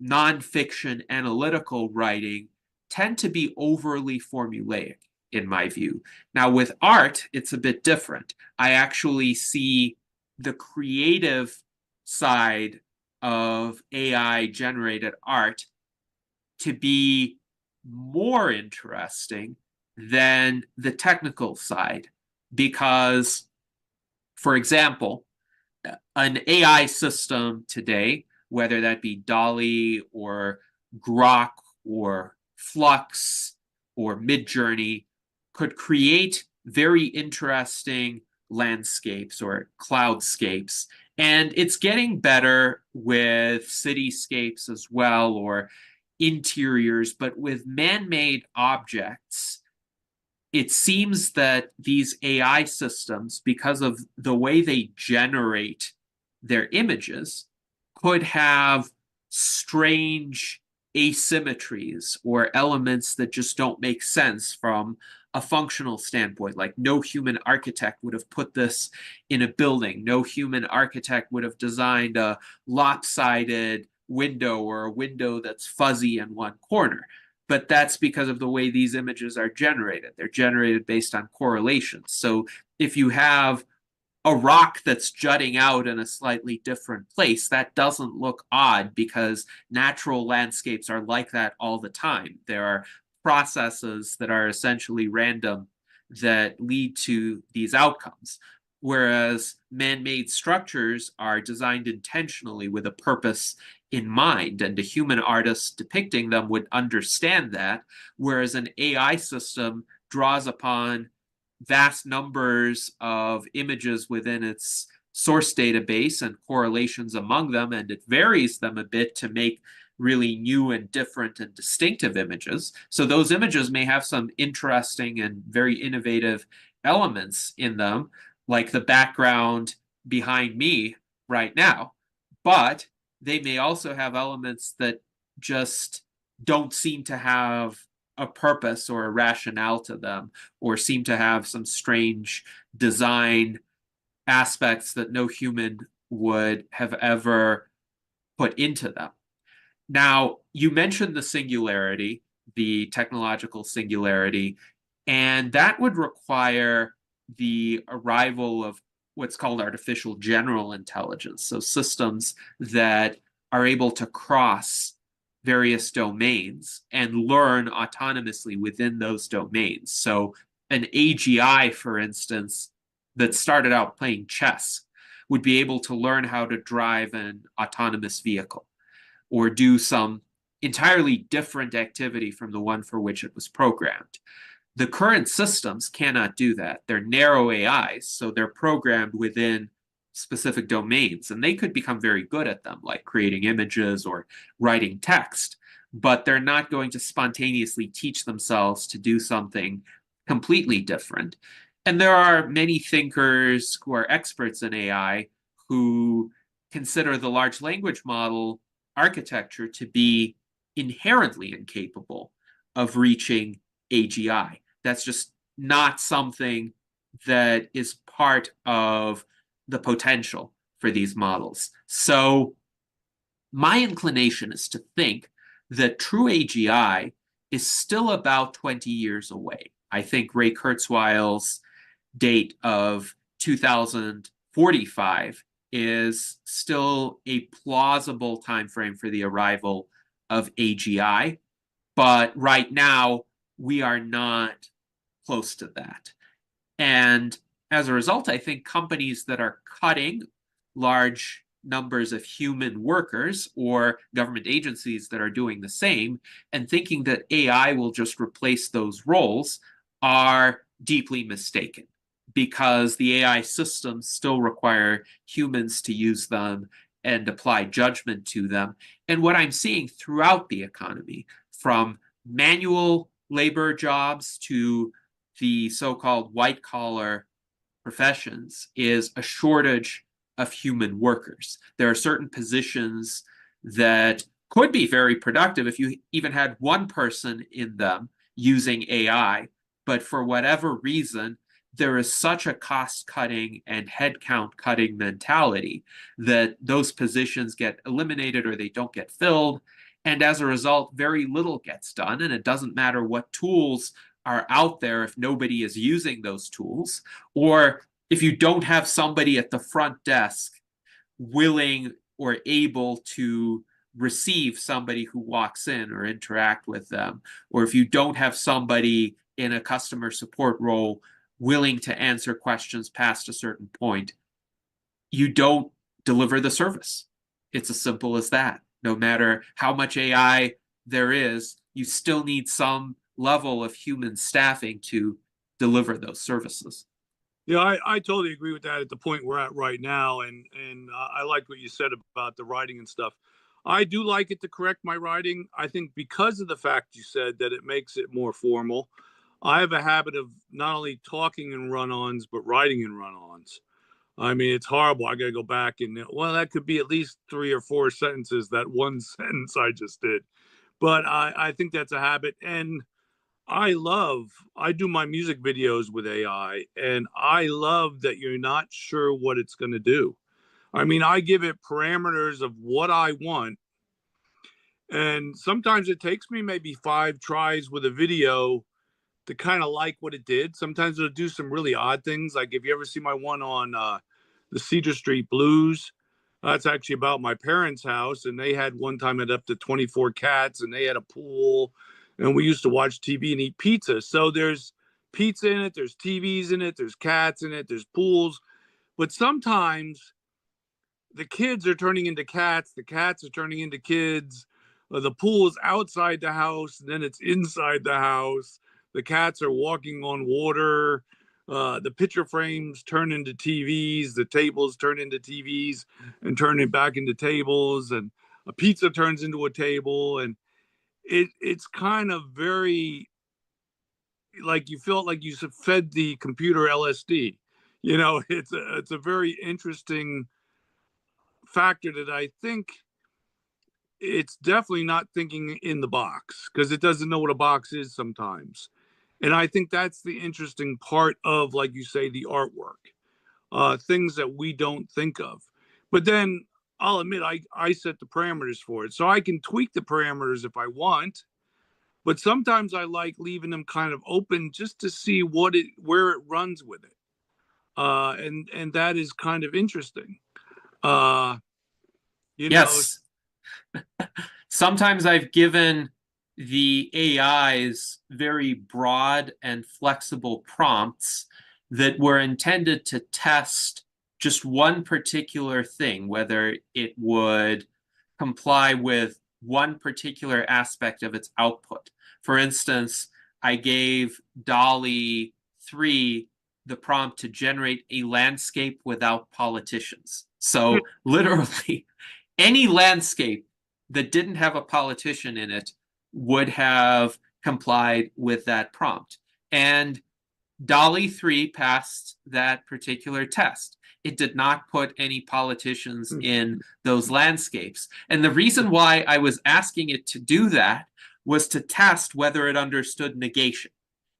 nonfiction analytical writing, tend to be overly formulaic, in my view. Now, with art, it's a bit different. I actually see the creative side of AI generated art to be more interesting than the technical side. Because, for example, an AI system today, whether that be Dolly or Grok or Flux or Midjourney, could create very interesting landscapes or cloudscapes. And it's getting better with cityscapes as well, or interiors, but with man-made objects, it seems that these AI systems, because of the way they generate their images, could have strange asymmetries or elements that just don't make sense from a functional standpoint. Like no human architect would have put this in a building. No human architect would have designed a lopsided window or a window that's fuzzy in one corner. But that's because of the way these images are generated. They're generated based on correlations. So if you have a rock that's jutting out in a slightly different place, that doesn't look odd because natural landscapes are like that all the time. There are processes that are essentially random that lead to these outcomes. whereas man-made structures are designed intentionally with a purpose in mind, and a human artist depicting them would understand that, whereas an AI system draws upon vast numbers of images within its source database and correlations among them, and it varies them a bit to make really new and different and distinctive images. So those images may have some interesting and very innovative elements in them, like the background behind me right now, but they may also have elements that just don't seem to have a purpose or a rationale to them, or seem to have some strange design aspects that no human would have ever put into them. Now, you mentioned the singularity, the technological singularity, and that would require the arrival of what's called artificial general intelligence. So systems that are able to cross various domains and learn autonomously within those domains. So an AGI, for instance, that started out playing chess would be able to learn how to drive an autonomous vehicle or do some entirely different activity from the one for which it was programmed. The current systems cannot do that. They're narrow AIs, so they're programmed within specific domains, and they could become very good at them, like creating images or writing text, but they're not going to spontaneously teach themselves to do something completely different. And there are many thinkers who are experts in AI who consider the large language model architecture to be inherently incapable of reaching AGI. That's just not something that is part of the potential for these models. So my inclination is to think that true AGI is still about 20 years away. I think Ray Kurzweil's date of 2045 is still a plausible time frame for the arrival of AGI. But right now, we are not close to that. And as a result, I think companies that are cutting large numbers of human workers, or government agencies that are doing the same and thinking that AI will just replace those roles, are deeply mistaken, because the AI systems still require humans to use them and apply judgment to them. And what I'm seeing throughout the economy, from manual labor jobs to the so-called white-collar professions, is a shortage of human workers. There are certain positions that could be very productive if you even had one person in them using AI, but for whatever reason, there is such a cost-cutting and headcount-cutting mentality that those positions get eliminated or they don't get filled. And as a result, very little gets done. And it doesn't matter what tools are out there if nobody is using those tools, or if you don't have somebody at the front desk willing or able to receive somebody who walks in or interact with them, or if you don't have somebody in a customer support role willing to answer questions past a certain point, you don't deliver the service. It's as simple as that. No matter how much AI there is, you still need some level of human staffing to deliver those services. Yeah, I totally agree with that at the point we're at right now. And I like what you said about the writing and stuff. I do like it to correct my writing. I think because of the fact you said that it makes it more formal, I have a habit of not only talking in run-ons, but writing in run-ons. I mean, it's horrible. I got to go back and, well, that could be at least 3 or 4 sentences, that one sentence I just did. But I think that's a habit. And I do my music videos with AI, and I love that you're not sure what it's going to do. I mean, I give it parameters of what I want, and sometimes it takes me maybe 5 tries with a video to kind of like what it did. Sometimes it'll do some really odd things. Like if you ever see my one on the Cedar Street Blues, that's actually about my parents' house, and they had one time it up to 24 cats, and they had a pool, and we used to watch TV and eat pizza. So there's pizza in it, there's TVs in it, there's cats in it, there's pools. But sometimes the kids are turning into cats, the cats are turning into kids. The pool is outside the house, and then it's inside the house. The cats are walking on water. The picture frames turn into TVs. The tables turn into TVs and turn it back into tables. And a pizza turns into a table. And it's kind of very like you felt like you fed the computer LSD. You know, it's a very interesting factor that I think it's definitely not thinking in the box because it doesn't know what a box is sometimes. And I think that's the interesting part of, like you say, the artwork, things that we don't think of. But then I'll admit I set the parameters for it. So I can tweak the parameters if I want, but sometimes I like leaving them kind of open just to see where it runs with it. And that is kind of interesting. Uh, you know, Yes. Sometimes I've given the AIs very broad and flexible prompts that were intended to test just one particular thing, whether it would comply with one particular aspect of its output. For instance, I gave Dolly 3 the prompt to generate a landscape without politicians. So literally, any landscape that didn't have a politician in it would have complied with that prompt. And Dolly 3 passed that particular test. It did not put any politicians in those landscapes. And the reason why I was asking it to do that was to test whether it understood negation.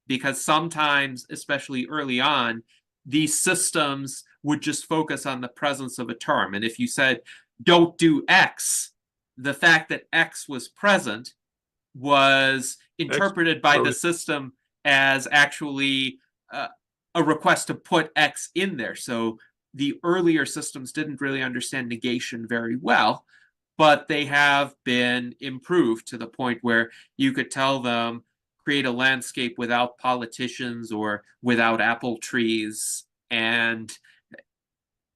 Because sometimes, especially early on, these systems would just focus on the presence of a term. And if you said, don't do X, the fact that X was present was interpreted by the system as actually a request to put X in there. So the earlier systems didn't really understand negation very well, but they have been improved to the point where you could tell them, create a landscape without politicians or without apple trees, and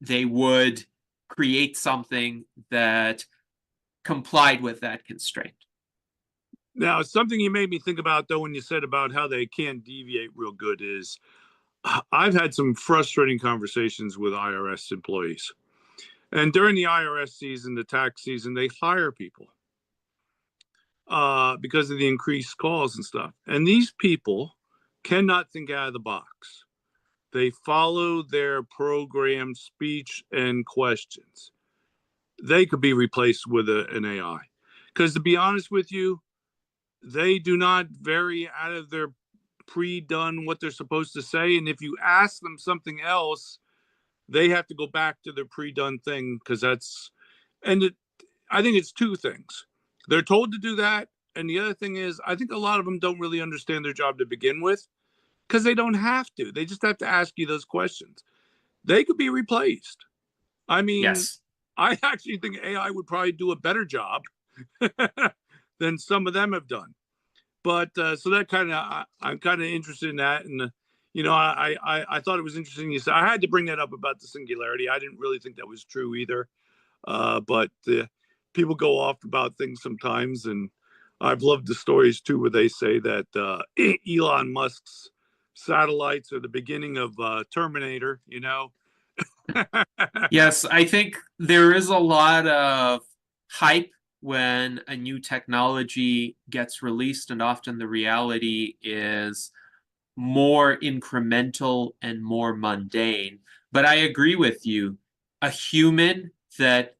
they would create something that complied with that constraint. Now, something you made me think about, though, when you said about how they can't deviate real good is I've had some frustrating conversations with IRS employees. And during the IRS season, the tax season, they hire people because of the increased calls and stuff. And these people cannot think out of the box. They follow their programmed speech and questions. They could be replaced with an AI. Because to be honest with you, they do not vary out of their pre-done what they're supposed to say. And if you ask them something else, they have to go back to their pre-done thing because that's, and I think it's two things. They're told to do that. And the other thing is, I think a lot of them don't really understand their job to begin with because they don't have to. They just have to ask you those questions. They could be replaced. I mean, yes. I actually think AI would probably do a better job than some of them have done. But so that kind of, I'm kind of interested in that. And, you know, I thought it was interesting. You said I had to bring that up about the singularity. I didn't really think that was true either. But people go off about things sometimes. And I've loved the stories too, where they say that Elon Musk's satellites are the beginning of Terminator, you know? Yes, I think there is a lot of hype when a new technology gets released, and often the reality is more incremental and more mundane. But I agree with you. A human that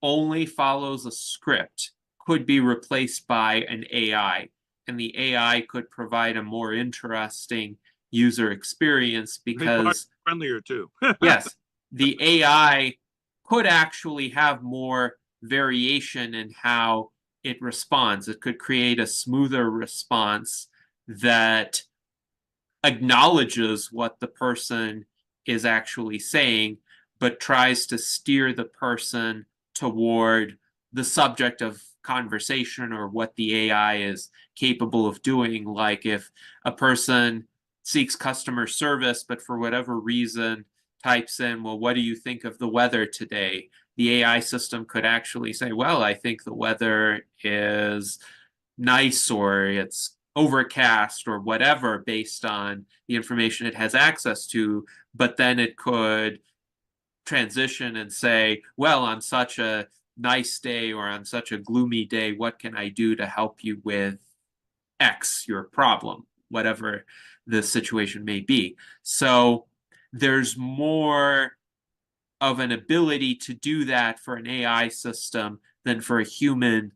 only follows a script could be replaced by an AI, and the AI could provide a more interesting user experience because, friendlier too. yes, the AI could actually have more variation in how it responds. It could create a smoother response that acknowledges what the person is actually saying, but tries to steer the person toward the subject of conversation or what the AI is capable of doing. Like if a person seeks customer service, but for whatever reason types in, well, what do you think of the weather today? The AI system could actually say, well, I think the weather is nice, or it's overcast, or whatever, based on the information it has access to. But then it could transition and say, well, on such a nice day or on such a gloomy day, what can I do to help you with X, your problem, whatever the situation may be. So there's more of an ability to do that for an AI system than for a human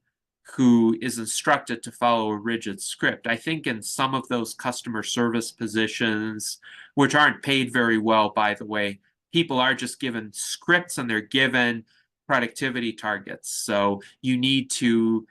who is instructed to follow a rigid script. I think in some of those customer service positions, which aren't paid very well, by the way, people are just given scripts and they're given productivity targets. So you need to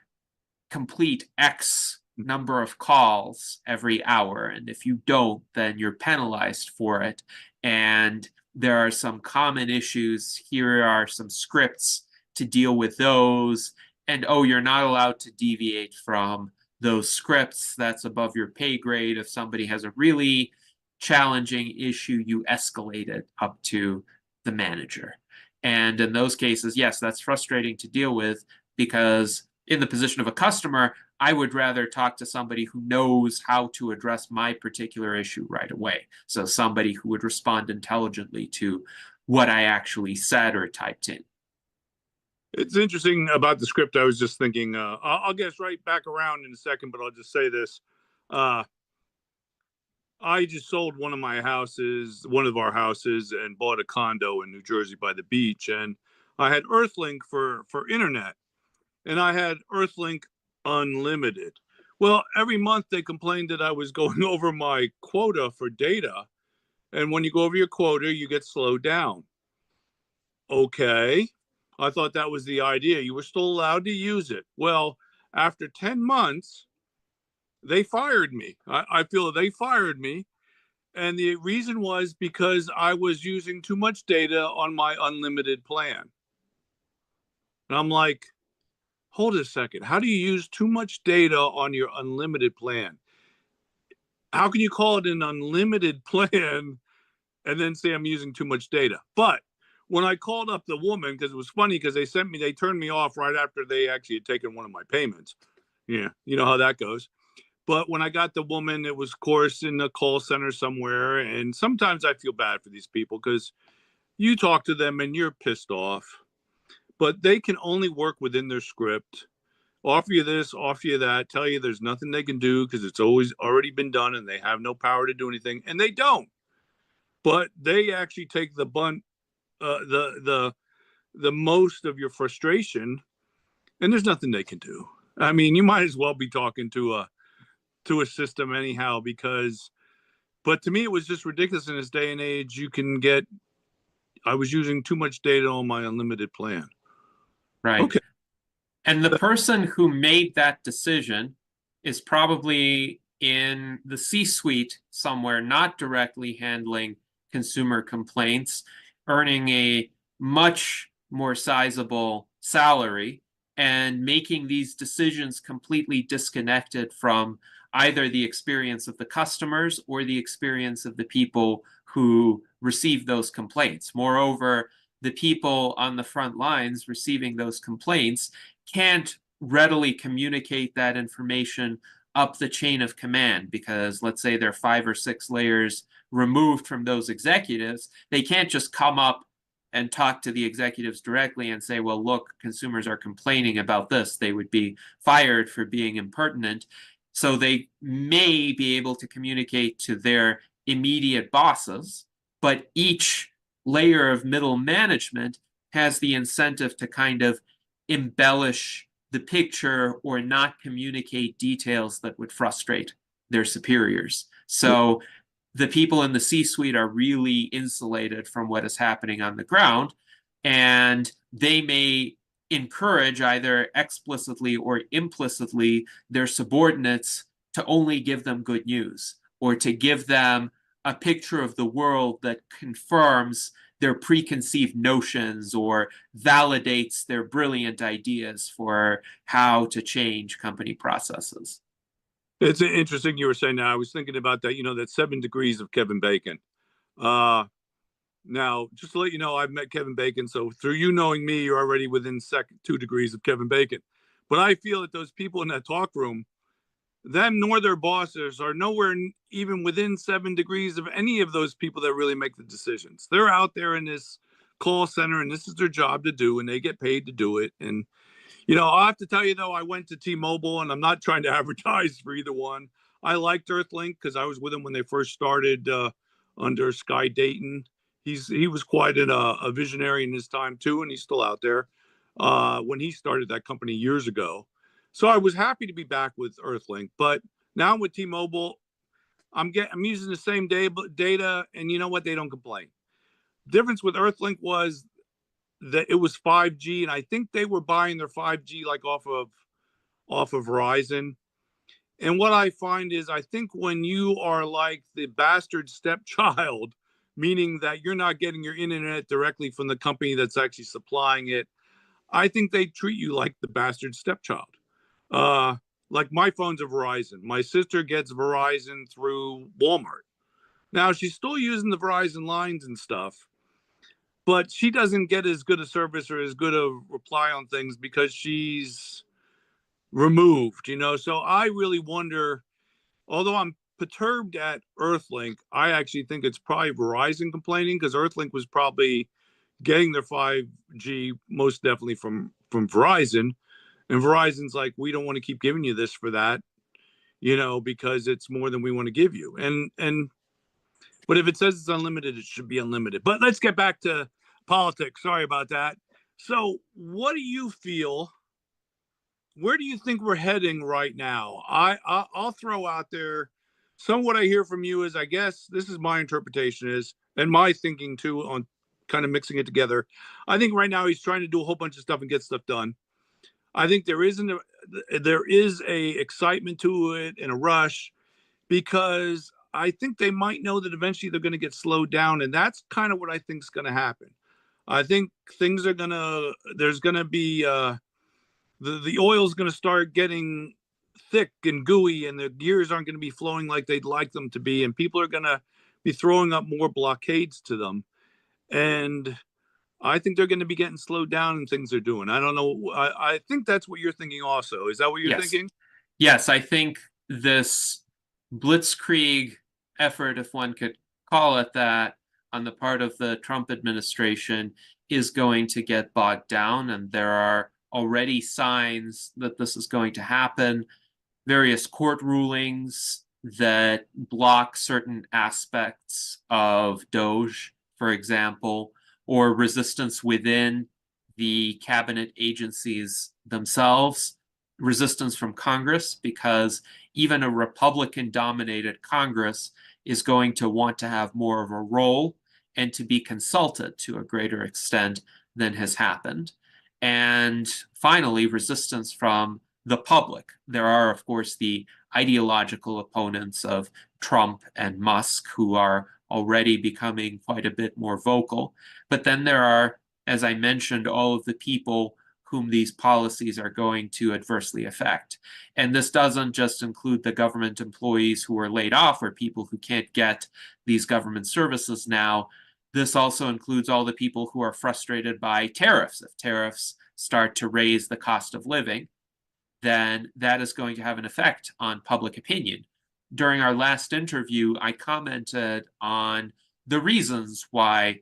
complete X number of calls every hour. And if you don't, then you're penalized for it. And there are some common issues. Here are some scripts to deal with those. And oh, you're not allowed to deviate from those scripts. That's above your pay grade. If somebody has a really challenging issue, you escalate it up to the manager. And in those cases, yes, that's frustrating to deal with, because in the position of a customer, I would rather talk to somebody who knows how to address my particular issue right away. So somebody who would respond intelligently to what I actually said or typed in. It's interesting about the script. I was just thinking, I'll get right back around in a second, but I'll just say this. I just sold one of our houses, and bought a condo in New Jersey by the beach. And I had Earthlink for internet, and I had Earthlink Unlimited. Well, every month they complained that I was going over my quota for data. And when you go over your quota, you get slowed down. Okay. I thought that was the idea. You were still allowed to use it. Well, after 10 months, they fired me. I feel they fired me. And the reason was because I was using too much data on my unlimited plan. And I'm like, hold a second. How do you use too much data on your unlimited plan? How can you call it an unlimited plan and then say I'm using too much data? But when I called up the woman, because it was funny, because they turned me off right after they actually had taken one of my payments. Yeah, you know how that goes. But when I got the woman, it was, of course, in a call center somewhere. And sometimes I feel bad for these people, because you talk to them and you're pissed off, but they can only work within their script. Offer you this, offer you that, tell you there's nothing they can do because it's always already been done and they have no power to do anything, and they don't. But they actually take the the most of your frustration, and there's nothing they can do. I mean, you might as well be talking to a system anyhow, because. But to me, it was just ridiculous in this day and age. I was using too much data on my unlimited plan. Right. Okay. And the person who made that decision is probably in the C-suite somewhere, not directly handling consumer complaints, earning a much more sizable salary, and making these decisions completely disconnected from either the experience of the customers or the experience of the people who receive those complaints. Moreover, the people on the front lines receiving those complaints can't readily communicate that information up the chain of command, because let's say they're 5 or 6 layers removed from those executives. They can't just come up and talk to the executives directly and say, well, look, consumers are complaining about this. They would be fired for being impertinent. So they may be able to communicate to their immediate bosses, but each layer of middle management has the incentive to kind of embellish the picture or not communicate details that would frustrate their superiors. So the people in the C-suite are really insulated from what is happening on the ground, and they may encourage, either explicitly or implicitly, their subordinates to only give them good news, or to give them a picture of the world that confirms their preconceived notions or validates their brilliant ideas for how to change company processes. It's interesting you were saying that. I was thinking about that, that 7 degrees of Kevin Bacon. Now, just to let you know, I've met Kevin Bacon. So through you knowing me, you're already within 2 degrees of Kevin Bacon. But I feel that those people in that talk room, them nor their bosses are nowhere even within 7 degrees of any of those people that really make the decisions. They're out there in this call center and this is their job to do, and they get paid to do it. And I have to tell you, though, I went to T-Mobile, and I'm not trying to advertise for either one. I liked Earthlink because I was with him when they first started under Sky Dayton. He was quite a visionary in his time, too, and he's still out there when he started that company years ago. So I was happy to be back with Earthlink. But now with T-Mobile, I'm using the same data, and you know what? They don't complain. Difference with Earthlink was that it was 5G, and I think they were buying their 5G like off of Verizon. And what I find is, I think when you are like the bastard stepchild, meaning that you're not getting your internet directly from the company that's actually supplying it, I think they treat you like the bastard stepchild. Like my phone's a Verizon. My sister gets Verizon through Walmart. Now she's still using the Verizon lines and stuff, but she doesn't get as good a service or as good a reply on things because she's removed. So I really wonder, although I'm perturbed at Earthlink, I actually think it's probably Verizon complaining, because Earthlink was probably getting their 5G most definitely from Verizon. And Verizon's like, we don't want to keep giving you this for that, because it's more than we want to give you. But if it says it's unlimited, it should be unlimited. But let's get back to politics. Sorry about that. So what do you feel? Where do you think we're heading right now? I'll throw out there some of what I hear from you is, I guess this is my interpretation is, and my thinking too, on kind of mixing it together. I think right now he's trying to do a whole bunch of stuff and get stuff done. I think there is a excitement to it and a rush, because I think they might know that eventually they're going to get slowed down. And that's kind of what I think is going to happen. I think there's going to be, the oil's going to start getting thick and gooey, and the gears aren't going to be flowing like they'd like them to be. And people are going to be throwing up more blockades to them. And I think they're going to be getting slowed down in things they're doing. I don't know. I think that's what you're thinking also. Is that what you're thinking? Yes, I think this blitzkrieg effort, if one could call it that, on the part of the Trump administration is going to get bogged down, and there are already signs that this is going to happen. Various court rulings that block certain aspects of DOGE, for example, or resistance within the cabinet agencies themselves, resistance from Congress, because even a Republican-dominated Congress is going to want to have more of a role and to be consulted to a greater extent than has happened. And finally, resistance from the public. There are, of course, the ideological opponents of Trump and Musk, who are already becoming quite a bit more vocal. But then there are, as I mentioned, all of the people whom these policies are going to adversely affect. And this doesn't just include the government employees who are laid off or people who can't get these government services now. This also includes all the people who are frustrated by tariffs. If tariffs start to raise the cost of living, then that is going to have an effect on public opinion. During our last interview, I commented on the reasons why,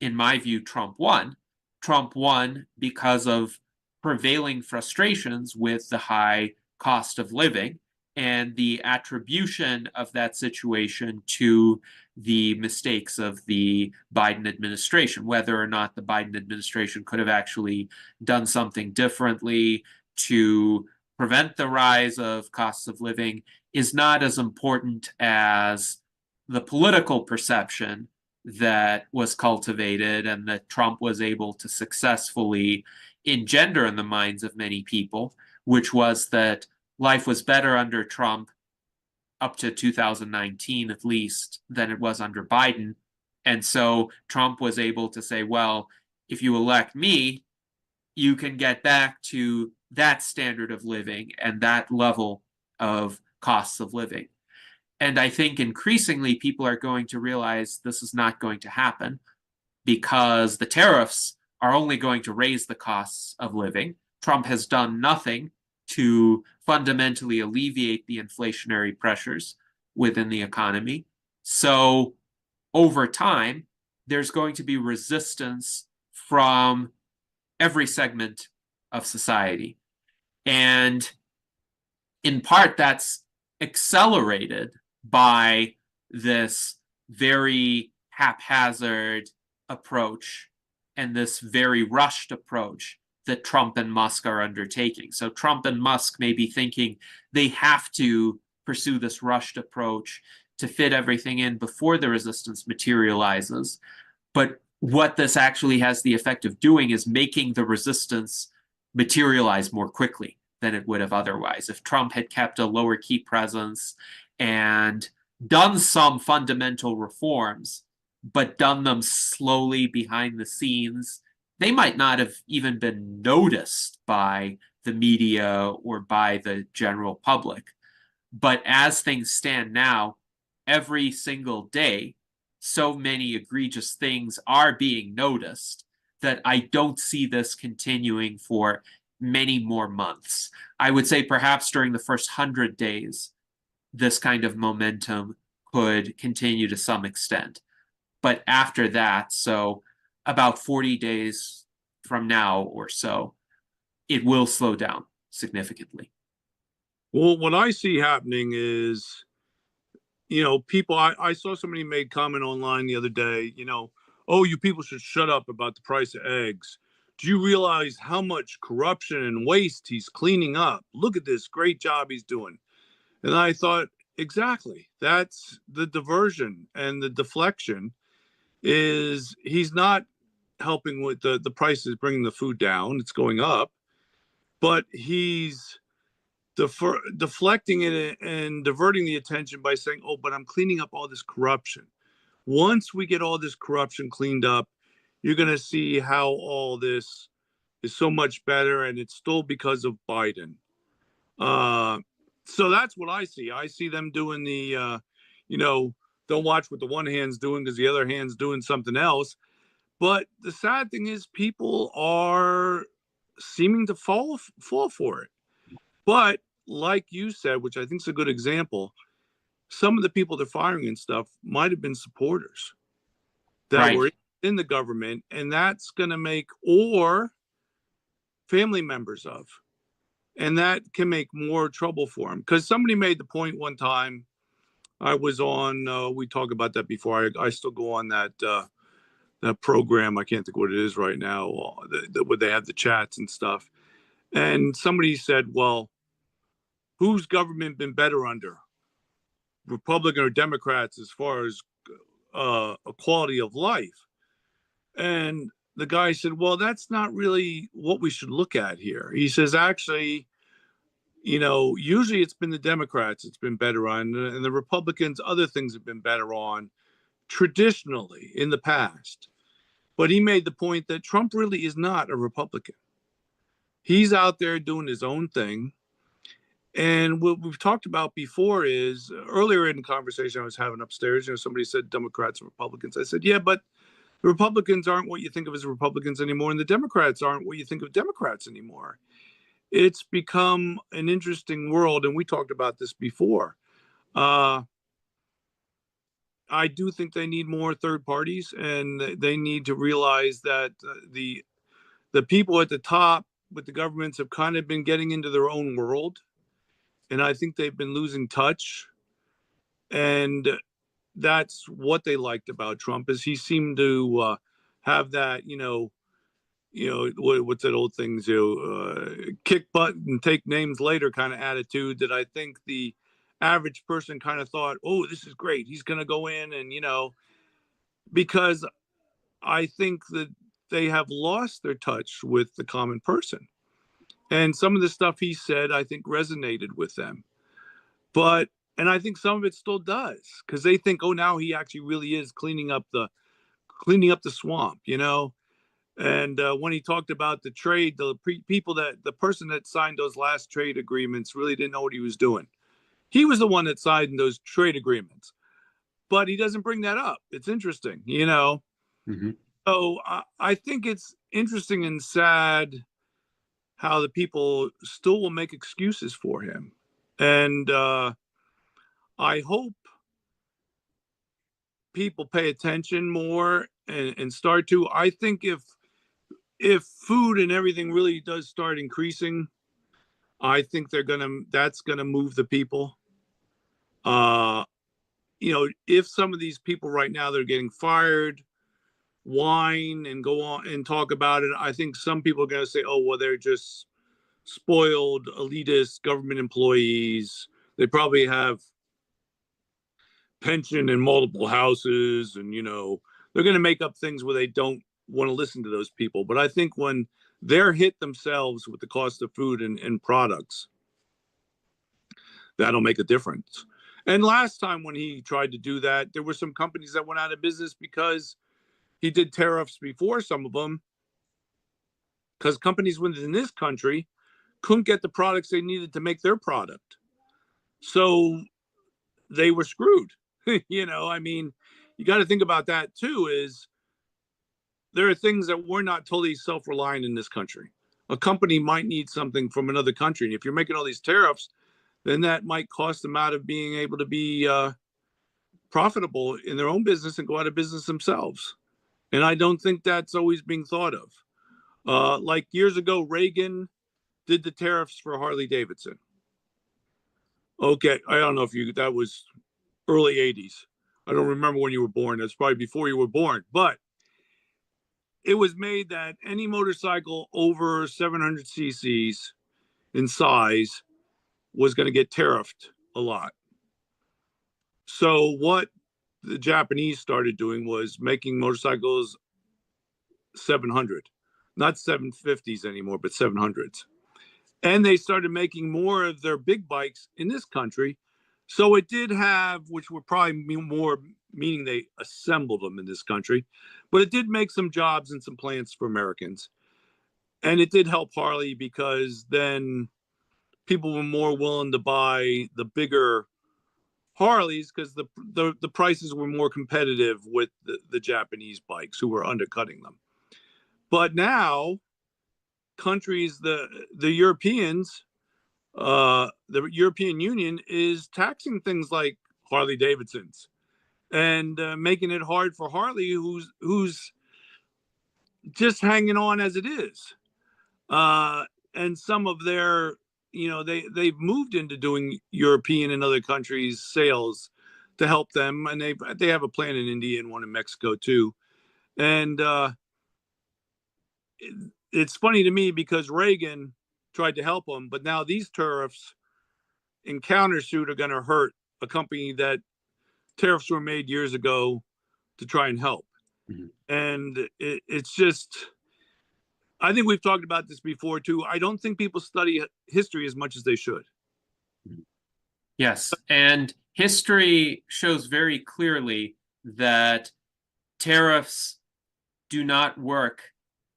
in my view, Trump won. Trump won because of prevailing frustrations with the high cost of living and the attribution of that situation to the mistakes of the Biden administration, whether or not the Biden administration could have actually done something differently to prevent the rise of costs of living is not as important as the political perception that was cultivated and that Trump was able to successfully engender in the minds of many people, which was that life was better under Trump up to 2019, at least, than it was under Biden. And so Trump was able to say, well, if you elect me, you can get back to that standard of living and that level of costs of living. And I think increasingly people are going to realize this is not going to happen. because the tariffs are only going to raise the costs of living. Trump has done nothing to fundamentally alleviate the inflationary pressures within the economy. So over time, there's going to be resistance from every segment of society. And in part, that's accelerated by this very haphazard approach and this very rushed approach that Trump and Musk are undertaking. So Trump and Musk may be thinking they have to pursue this rushed approach to fit everything in before the resistance materializes. But what this actually has the effect of doing is making the resistance materialize more quickly than it would have otherwise. If Trump had kept a lower key presence and done some fundamental reforms, but done them slowly behind the scenes, they might not have even been noticed by the media or by the general public. But as things stand now, every single day, so many egregious things are being noticed that I don't see this continuing for many more months. I would say perhaps during the first 100 days, this kind of momentum could continue to some extent. But after that, so about 40 days from now or so, it will slow down significantly. Well, what I see happening is, people, I saw somebody made comment online the other day, oh, you people should shut up about the price of eggs. Do you realize how much corruption and waste he's cleaning up? Look at this great job he's doing. And I thought, exactly, that's the diversion and the deflection is he's not helping with the prices, bringing the food down. It's going up, but he's deflecting it and diverting the attention by saying, oh, but I'm cleaning up all this corruption. Once we get all this corruption cleaned up, you're going to see how all this is so much better. And it's still because of Biden. So that's what I see. I see them doing don't watch what the one hand's doing because the other hand's doing something else. But the sad thing is people are seeming to fall for it. But like you said, which I think is a good example, some of the people they're firing and stuff might have been supporters that Right. were in the government, and that's going to make, or family members of, and that can make more trouble for them. Because somebody made the point one time, I was on, we talked about that before. I still go on that program. I can't think what it is right now, where they have the chats and stuff. And somebody said, well, whose government been better under, Republican or Democrats, as far as a quality of life? And the guy said, well, that's not really what we should look at here. He says, actually, usually it's been the Democrats it's been better on, and the Republicans, other things have been better on traditionally in the past. But he made the point that Trump really is not a Republican. He's out there doing his own thing. And what we've talked about before is earlier in the conversation I was having upstairs, somebody said Democrats and Republicans. I said, yeah, but the Republicans aren't what you think of as Republicans anymore, and the Democrats aren't what you think of Democrats anymore. It's become an interesting world, and we talked about this before. I do think they need more third parties, and they need to realize that the people at the top with the governments have kind of been getting into their own world, and I think they've been losing touch. And that's what they liked about Trump, is he seemed to have that, what's that old thing, kick butt and take names later kind of attitude that I think the average person kind of thought, oh, this is great, he's going to go in and, because I think that they have lost their touch with the common person. And some of the stuff he said, I think, resonated with them. And I think some of it still does, because they think, oh, now he actually really is cleaning up the swamp, And when he talked about the trade, the person that signed those last trade agreements really didn't know what he was doing. He was the one that signed those trade agreements, but he doesn't bring that up. It's interesting, Mm-hmm. So I think it's interesting and sad how the people still will make excuses for him. And I hope people pay attention more and start to. I think if food and everything really does start increasing, I think that's gonna move the people. Uh, if some of these people right now they're getting fired, whine and go on and talk about it, I think some people are gonna say, "Oh, well, they're just spoiled, elitist government employees. They probably have pension in multiple houses, and they're gonna make up things where they don't want to listen to those people." But I think when they're hit themselves with the cost of food and products, that'll make a difference. And last time when he tried to do that, there were some companies that went out of business because he did tariffs before some of them, because companies within this country couldn't get the products they needed to make their product. So they were screwed. I mean, you got to think about that too, is there are things that we're not totally self-reliant in this country. A company might need something from another country. And if you're making all these tariffs, then that might cost them out of being able to be profitable in their own business and go out of business themselves. And I don't think that's always being thought of. Like years ago, Reagan did the tariffs for Harley Davidson. Okay, I don't know if that was early 80s. I don't remember when you were born. That's probably before you were born. But it was made that any motorcycle over 700 cc's in size was going to get tariffed a lot. So what the Japanese started doing was making motorcycles 700, not 750s anymore, but 700s. And they started making more of their big bikes in this country. So it did have, which were probably more, meaning they assembled them in this country, but it did make some jobs and some plants for Americans. And it did help Harley because then people were more willing to buy the bigger Harleys because the prices were more competitive with the Japanese bikes who were undercutting them. But now countries, the Europeans, the European Union is taxing things like Harley Davidsons and making it hard for Harley, who's just hanging on as it is. And some of their, they've moved into doing European and other countries sales to help them, and they have a plant in India and one in Mexico too. And it's funny to me because Reagan tried to help them, but now these tariffs in countersuit are going to hurt a company that tariffs were made years ago to try and help. Mm-hmm. And it's just, I think we've talked about this before too. I don't think people study history as much as they should. Yes, and history shows very clearly that tariffs do not work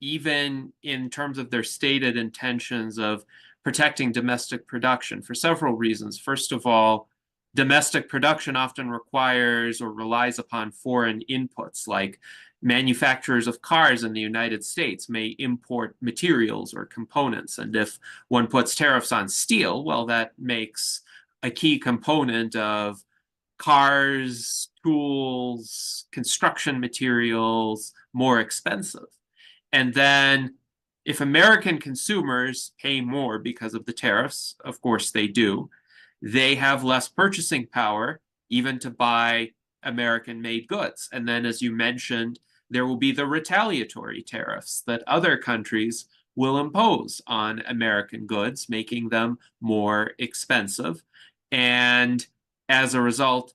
even in terms of their stated intentions of protecting domestic production for several reasons. First of all, domestic production often requires or relies upon foreign inputs, like manufacturers of cars in the United States may import materials or components. And if one puts tariffs on steel, well, that makes a key component of cars, tools, construction materials more expensive. And then if American consumers pay more because of the tariffs, of course they do, they have less purchasing power even to buy American-made goods. And then, as you mentioned, there will be the retaliatory tariffs that other countries will impose on American goods, making them more expensive. And as a result,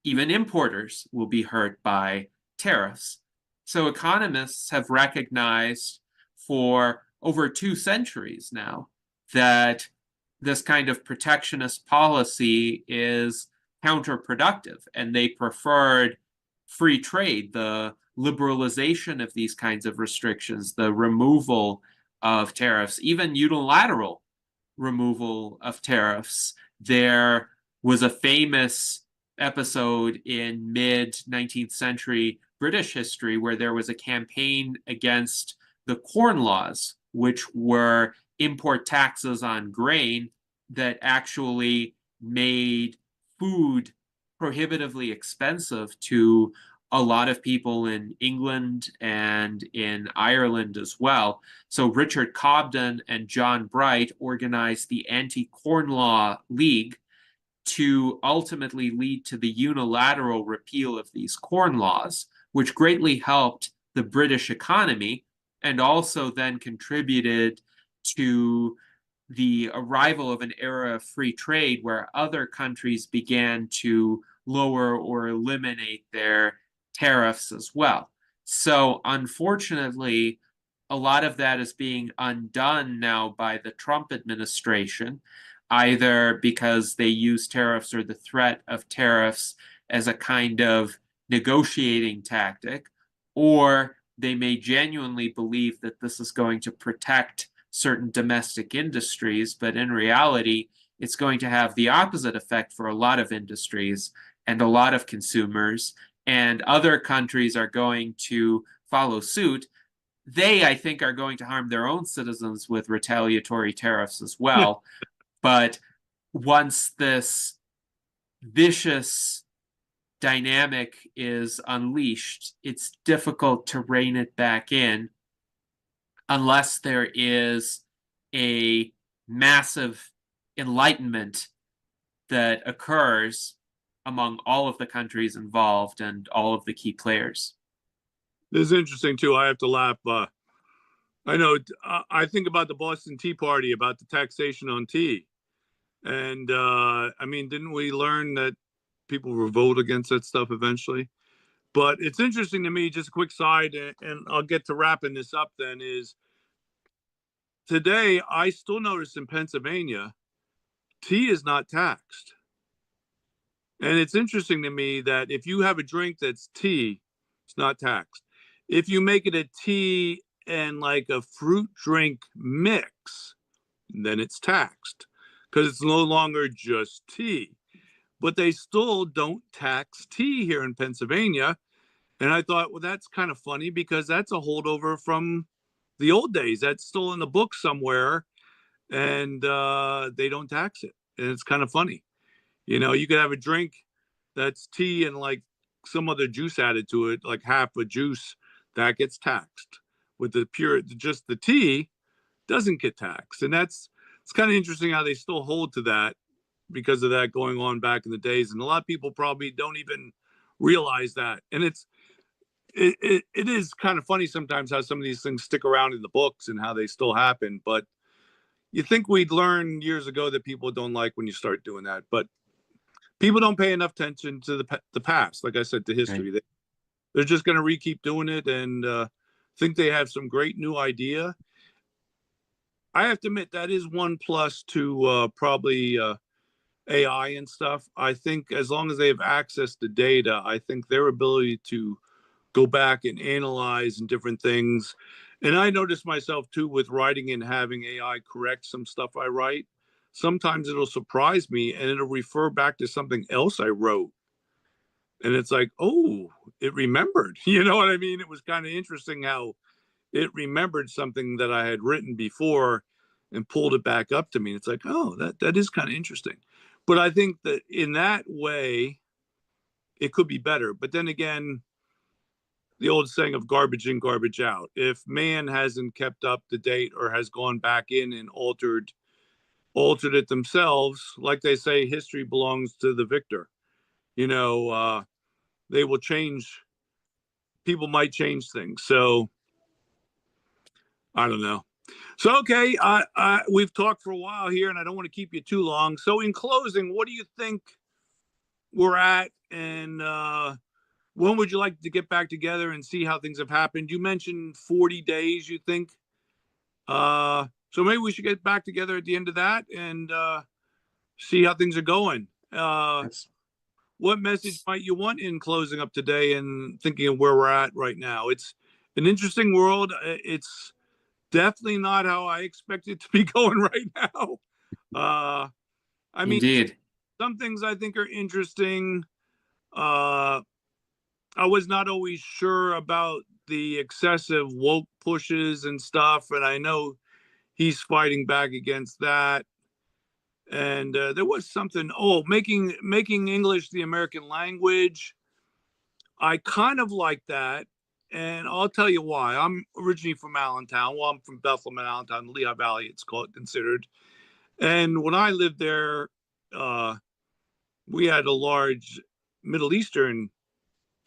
even importers will be hurt by tariffs. So economists have recognized for over 2 centuries now that this kind of protectionist policy is counterproductive, and they preferred free trade, the liberalization of these kinds of restrictions, the removal of tariffs, even unilateral removal of tariffs. There was a famous episode in mid 19th century British history where there was a campaign against the Corn Laws, which were import taxes on grain that actually made food prohibitively expensive to a lot of people in England and in Ireland as well. So Richard Cobden and John Bright organized the Anti-Corn Law League to ultimately lead to the unilateral repeal of these corn laws, which greatly helped the British economy and also then contributed to the arrival of an era of free trade where other countries began to lower or eliminate their tariffs as well. So, unfortunately, a lot of that is being undone now by the Trump administration, either because they use tariffs or the threat of tariffs as a kind of negotiating tactic, or they may genuinely believe that this is going to protect certain domestic industries, but in reality, it's going to have the opposite effect for a lot of industries and a lot of consumers, and other countries are going to follow suit. They, I think, are going to harm their own citizens with retaliatory tariffs as well. But once this vicious dynamic is unleashed, it's difficult to rein it back in unless there is a massive enlightenment that occurs among all of the countries involved and all of the key players. This is interesting too. I have to laugh. I know. I think about the Boston Tea Party, about the taxation on tea, and I mean, didn't we learn that people revolt against that stuff eventually? But it's interesting to me. Just a quick side, and I'll get to wrapping this up. Then is today I still notice in Pennsylvania, tea is not taxed, and it's interesting to me that if you have a drink that's tea, it's not taxed. If you make it a tea and like a fruit drink mix, then it's taxed because it's no longer just tea. But they still don't tax tea here in Pennsylvania. And I thought, well, that's kind of funny because that's a holdover from the old days. That's still in the book somewhere, and they don't tax it. And it's kind of funny. You know, you could have a drink that's tea and like some other juice added to it, like half a juice that gets taxed. With the pure, just the tea doesn't get taxed. And it's kind of interesting how they still hold to that because of that going on back in the days. And a lot of people probably don't even realize that. And it is kind of funny sometimes how some of these things stick around in the books and how they still happen. But you think we'd learn years ago that people don't like when you start doing that. But people don't pay enough attention to the past, like I said, to history. Right. They're just going to keep doing it and think they have some great new idea. I have to admit that is one plus to probably AI and stuff. I think as long as they have access to data, I think their ability to go back and analyze and different things. And I notice myself too with writing and having AI correct some stuff I write. Sometimes it'll surprise me and it'll refer back to something else I wrote. And it's like, oh, it remembered. You know what I mean? It was kind of interesting how it remembered something that I had written before and pulled it back up to me. It's like, oh, that is kind of interesting. But I think that in that way, it could be better. But then again, the old saying of garbage in, garbage out. If man hasn't kept up to date or has gone back in and altered it themselves, like they say, history belongs to the victor. You know, they will change. People might change things. So I don't know. So, okay, we've talked for a while here, and I don't want to keep you too long. So, in closing, what do you think we're at, and when would you like to get back together and see how things have happened? You mentioned 40 days, you think. So maybe we should get back together at the end of that and see how things are going. Yes. What message might you want in closing up today and thinking of where we're at right now? It's an interesting world. It's definitely not how I expect it to be going right now. I mean, Indeed. some things I think are interesting. Uh, I was not always sure about the excessive woke pushes and stuff, and I know he's fighting back against that. And there was something. Oh, making English the American language. I kind of like that, and I'll tell you why. I'm originally from Allentown. Well, I'm from Bethlehem, Allentown, Lehigh Valley. It's called considered. And when I lived there, uh, we had a large Middle Eastern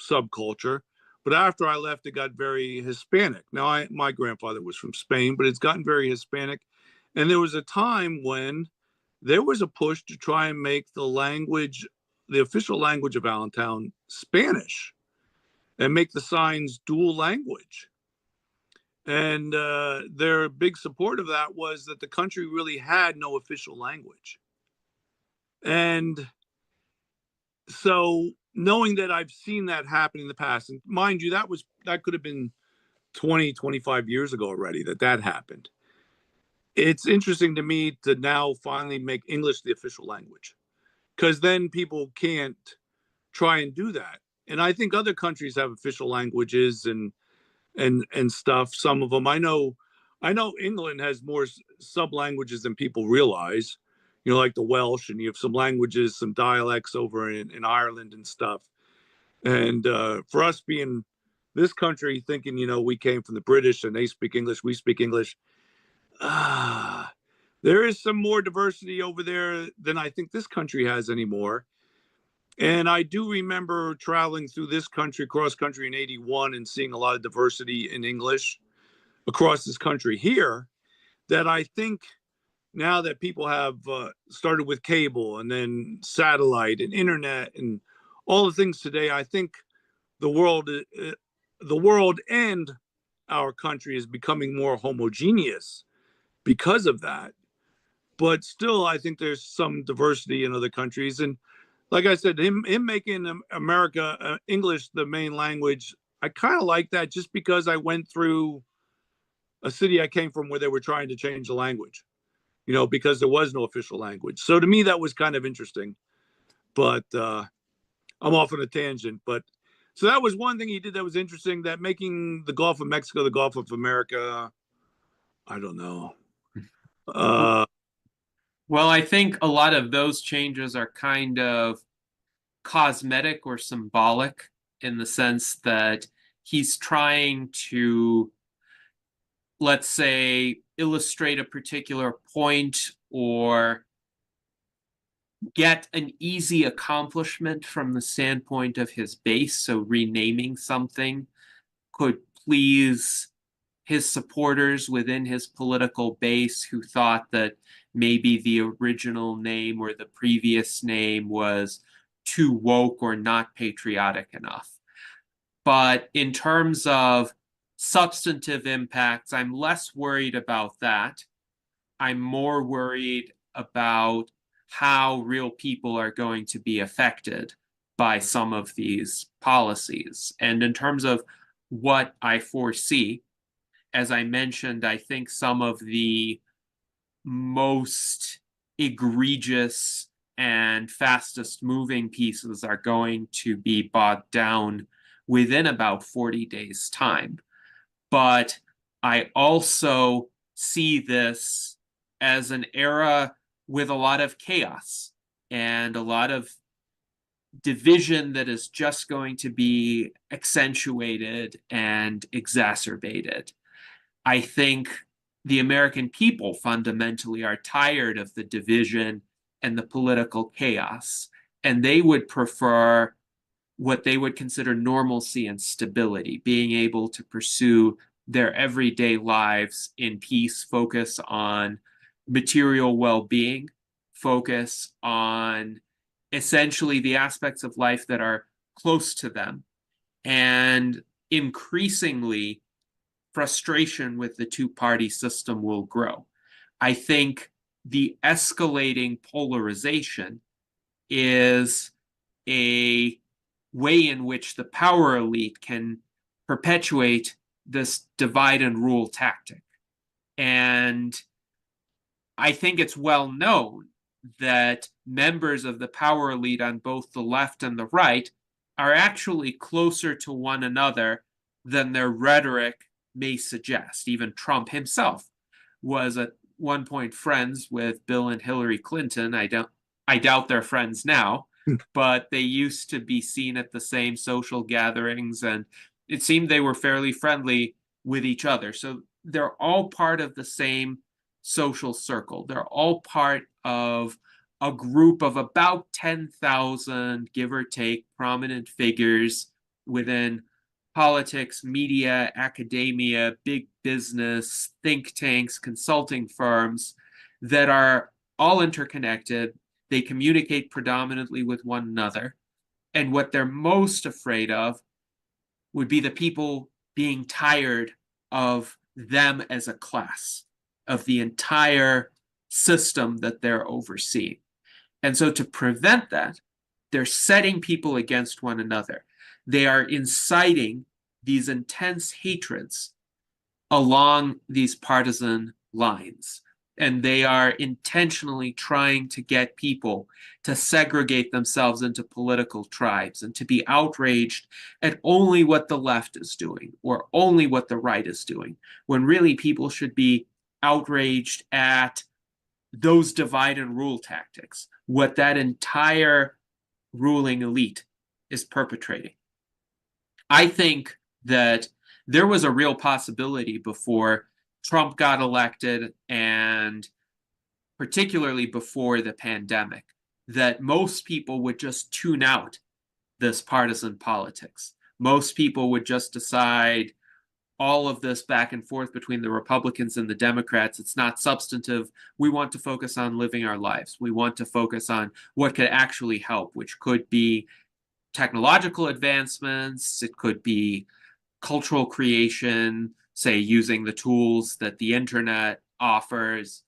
subculture. But after I left, it got very Hispanic. Now, my grandfather was from Spain, but it's gotten very Hispanic. And there was a time when there was a push to try and make the language, the official language of Allentown, Spanish, and make the signs dual language. And their big support of that was that the country really had no official language. And so knowing that I've seen that happen in the past, and mind you, that could have been 20, 25 years ago already that happened. It's interesting to me to now finally make English the official language, because then people can't try and do that. And I think other countries have official languages and stuff. Some of them I know England has more sub languages than people realize. You know, like the Welsh, and you have some languages, some dialects over in Ireland and stuff. And for us being this country, thinking, you know, we came from the British and they speak English, we speak English. Ah, there is some more diversity over there than I think this country has anymore. And I do remember traveling through this country, cross country in '81, and seeing a lot of diversity in English across this country here, that I think now that people have started with cable and then satellite and internet and all the things today, I think the world, the world and our country is becoming more homogeneous because of that. But still, I think there's some diversity in other countries. And like I said, him making America English the main language, I kind of like that, just because I went through a city I came from where they were trying to change the language, you know, because there was no official language. So to me, that was kind of interesting. But I'm off on a tangent. But so that was one thing he did that was interesting. That making the Gulf of Mexico the Gulf of America, I don't know. Well, I think a lot of those changes are kind of cosmetic or symbolic in the sense that he's trying to, let's say, illustrate a particular point or get an easy accomplishment from the standpoint of his base. So renaming something could please his supporters within his political base who thought that maybe the original name or the previous name was too woke or not patriotic enough. But in terms of substantive impacts, I'm less worried about that. I'm more worried about how real people are going to be affected by some of these policies. And in terms of what I foresee, as I mentioned, I think some of the most egregious and fastest moving pieces are going to be bogged down within about 40 days' time. But I also see this as an era with a lot of chaos and a lot of division that is just going to be accentuated and exacerbated. I think the American people fundamentally are tired of the division and the political chaos, and they would prefer what they would consider normalcy and stability, being able to pursue their everyday lives in peace, focus on material well-being, focus on essentially the aspects of life that are close to them. And increasingly, frustration with the two-party system will grow. I think the escalating polarization is a way in which the power elite can perpetuate this divide and rule tactic. And I think it's well known that members of the power elite on both the left and the right are actually closer to one another than their rhetoric may suggest. Even Trump himself was at one point friends with Bill and Hillary Clinton. I doubt they're friends now, but they used to be seen at the same social gatherings, and it seemed they were fairly friendly with each other. So they're all part of the same social circle. They're all part of a group of about 10,000, give or take, prominent figures within politics, media, academia, big business, think tanks, consulting firms that are all interconnected. They communicate predominantly with one another. And what they're most afraid of would be the people being tired of them as a class, of the entire system that they're overseeing. And so to prevent that, they're setting people against one another. They are inciting these intense hatreds along these partisan lines. And they are intentionally trying to get people to segregate themselves into political tribes and to be outraged at only what the left is doing or only what the right is doing, when really people should be outraged at those divide and rule tactics, what that entire ruling elite is perpetrating. I think that there was a real possibility before Trump got elected, and particularly before the pandemic, that most people would just tune out this partisan politics. Most people would just decide all of this back and forth between the Republicans and the Democrats, it's not substantive. We want to focus on living our lives. We want to focus on what could actually help, which could be technological advancements, it could be cultural creation, say using the tools that the internet offers.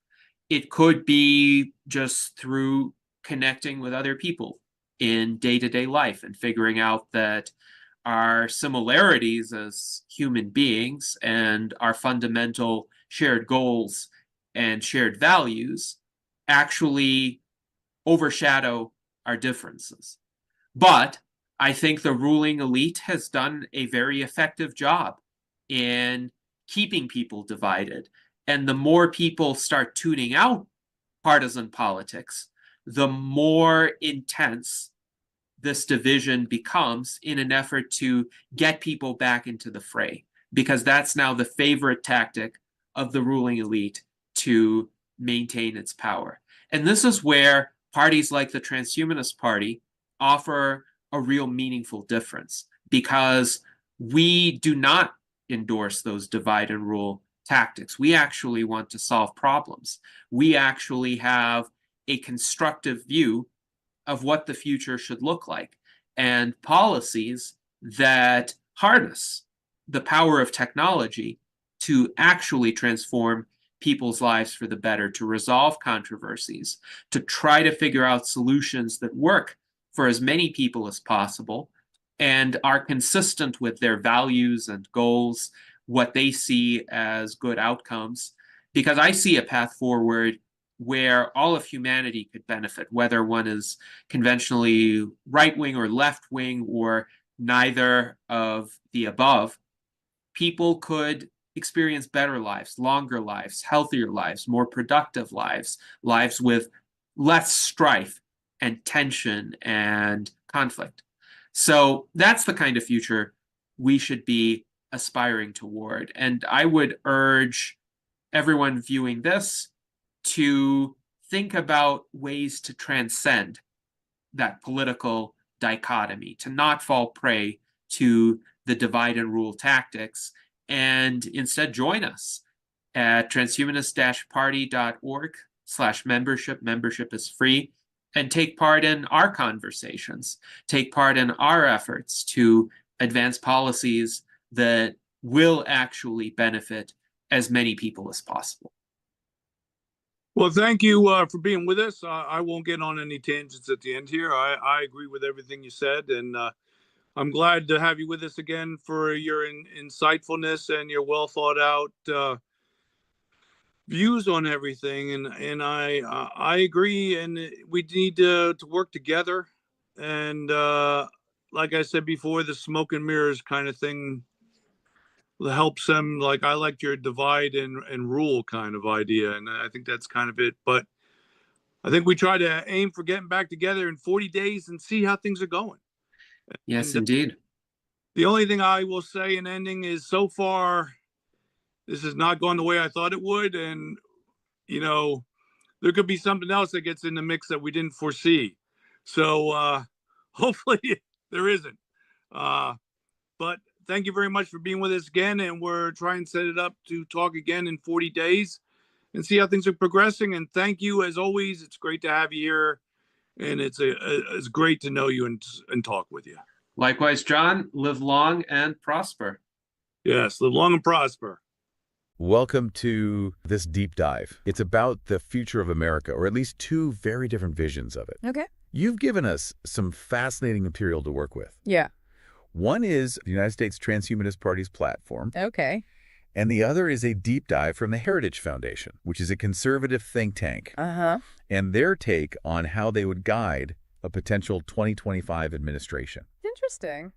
It could be just through connecting with other people in day-to-day life and figuring out that our similarities as human beings and our fundamental shared goals and shared values actually overshadow our differences. But I think the ruling elite has done a very effective job in keeping people divided. And the more people start tuning out partisan politics, the more intense this division becomes in an effort to get people back into the fray, because that's now the favorite tactic of the ruling elite to maintain its power. And this is where parties like the Transhumanist Party offer a real meaningful difference, because we do not endorse those divide and rule tactics. We actually want to solve problems. We actually have a constructive view of what the future should look like, and policies that harness the power of technology to actually transform people's lives for the better, to resolve controversies, to try to figure out solutions that work for as many people as possible and are consistent with their values and goals, what they see as good outcomes. Because I see a path forward where all of humanity could benefit, whether one is conventionally right-wing or left-wing or neither of the above. People could experience better lives, longer lives, healthier lives, more productive lives, lives with less strife and tension and conflict. So that's the kind of future we should be aspiring toward. And I would urge everyone viewing this to think about ways to transcend that political dichotomy, to not fall prey to the divide and rule tactics, and instead join us at transhumanist-party.org/membership. Membership is free, and take part in our conversations, take part in our efforts to advance policies that will actually benefit as many people as possible. Well, thank you for being with us. I won't get on any tangents at the end here. I agree with everything you said, and I'm glad to have you with us again for your insightfulness and your well thought out views on everything. And I agree, and we need to work together. And like I said before, the smoke and mirrors kind of thing helps them. Like I liked your divide and rule kind of idea, and I think that's kind of it. But I think we try to aim for getting back together in 40 days and see how things are going. Yes, And indeed. the only thing I will say in ending is so far, this has not gone the way I thought it would. And, you know, there could be something else that gets in the mix that we didn't foresee. So hopefully there isn't. But thank you very much for being with us again. And we're trying to set it up to talk again in 40 days and see how things are progressing. And thank you as always. It's great to have you here. And it's great to know you and talk with you. Likewise, John, live long and prosper. Yes, live long and prosper. Welcome to this deep dive. It's about the future of America, or at least two very different visions of it. Okay. You've given us some fascinating material to work with. Yeah. One is the United States Transhumanist Party's platform, Okay. and the other is a deep dive from the Heritage Foundation, which is a conservative think tank, Uh-huh. and their take on how they would guide a potential 2025 administration. Interesting.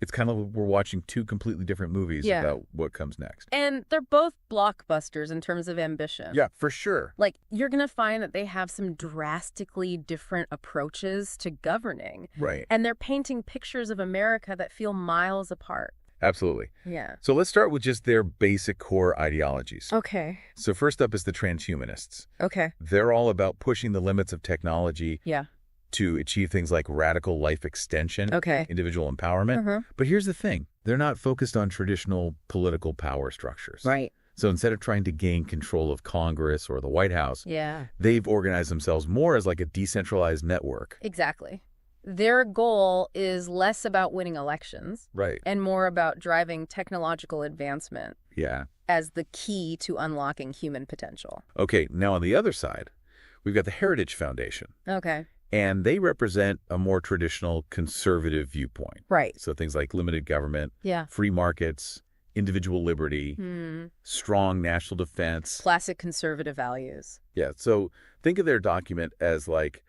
It's kind of we're watching two completely different movies Yeah. about what comes next. And they're both blockbusters in terms of ambition. Yeah, for sure. Like, you're going to find that they have some drastically different approaches to governing. Right. And they're painting pictures of America that feel miles apart. Absolutely. Yeah. So let's start with just their basic core ideologies. Okay. So first up is the transhumanists. Okay. They're all about pushing the limits of technology Yeah. to achieve things like radical life extension, Okay. individual empowerment. Uh-huh. But here's the thing. They're not focused on traditional political power structures. Right. So instead of trying to gain control of Congress or the White House, Yeah. they've organized themselves more as like a decentralized network. Exactly. Their goal is less about winning elections Right. and more about driving technological advancement Yeah. as the key to unlocking human potential. Okay, now on the other side, we've got the Heritage Foundation. Okay. And they represent a more traditional conservative viewpoint. Right. So things like limited government, Yeah. free markets, individual liberty, strong national defense. Classic conservative values. Yeah, so think of their document as like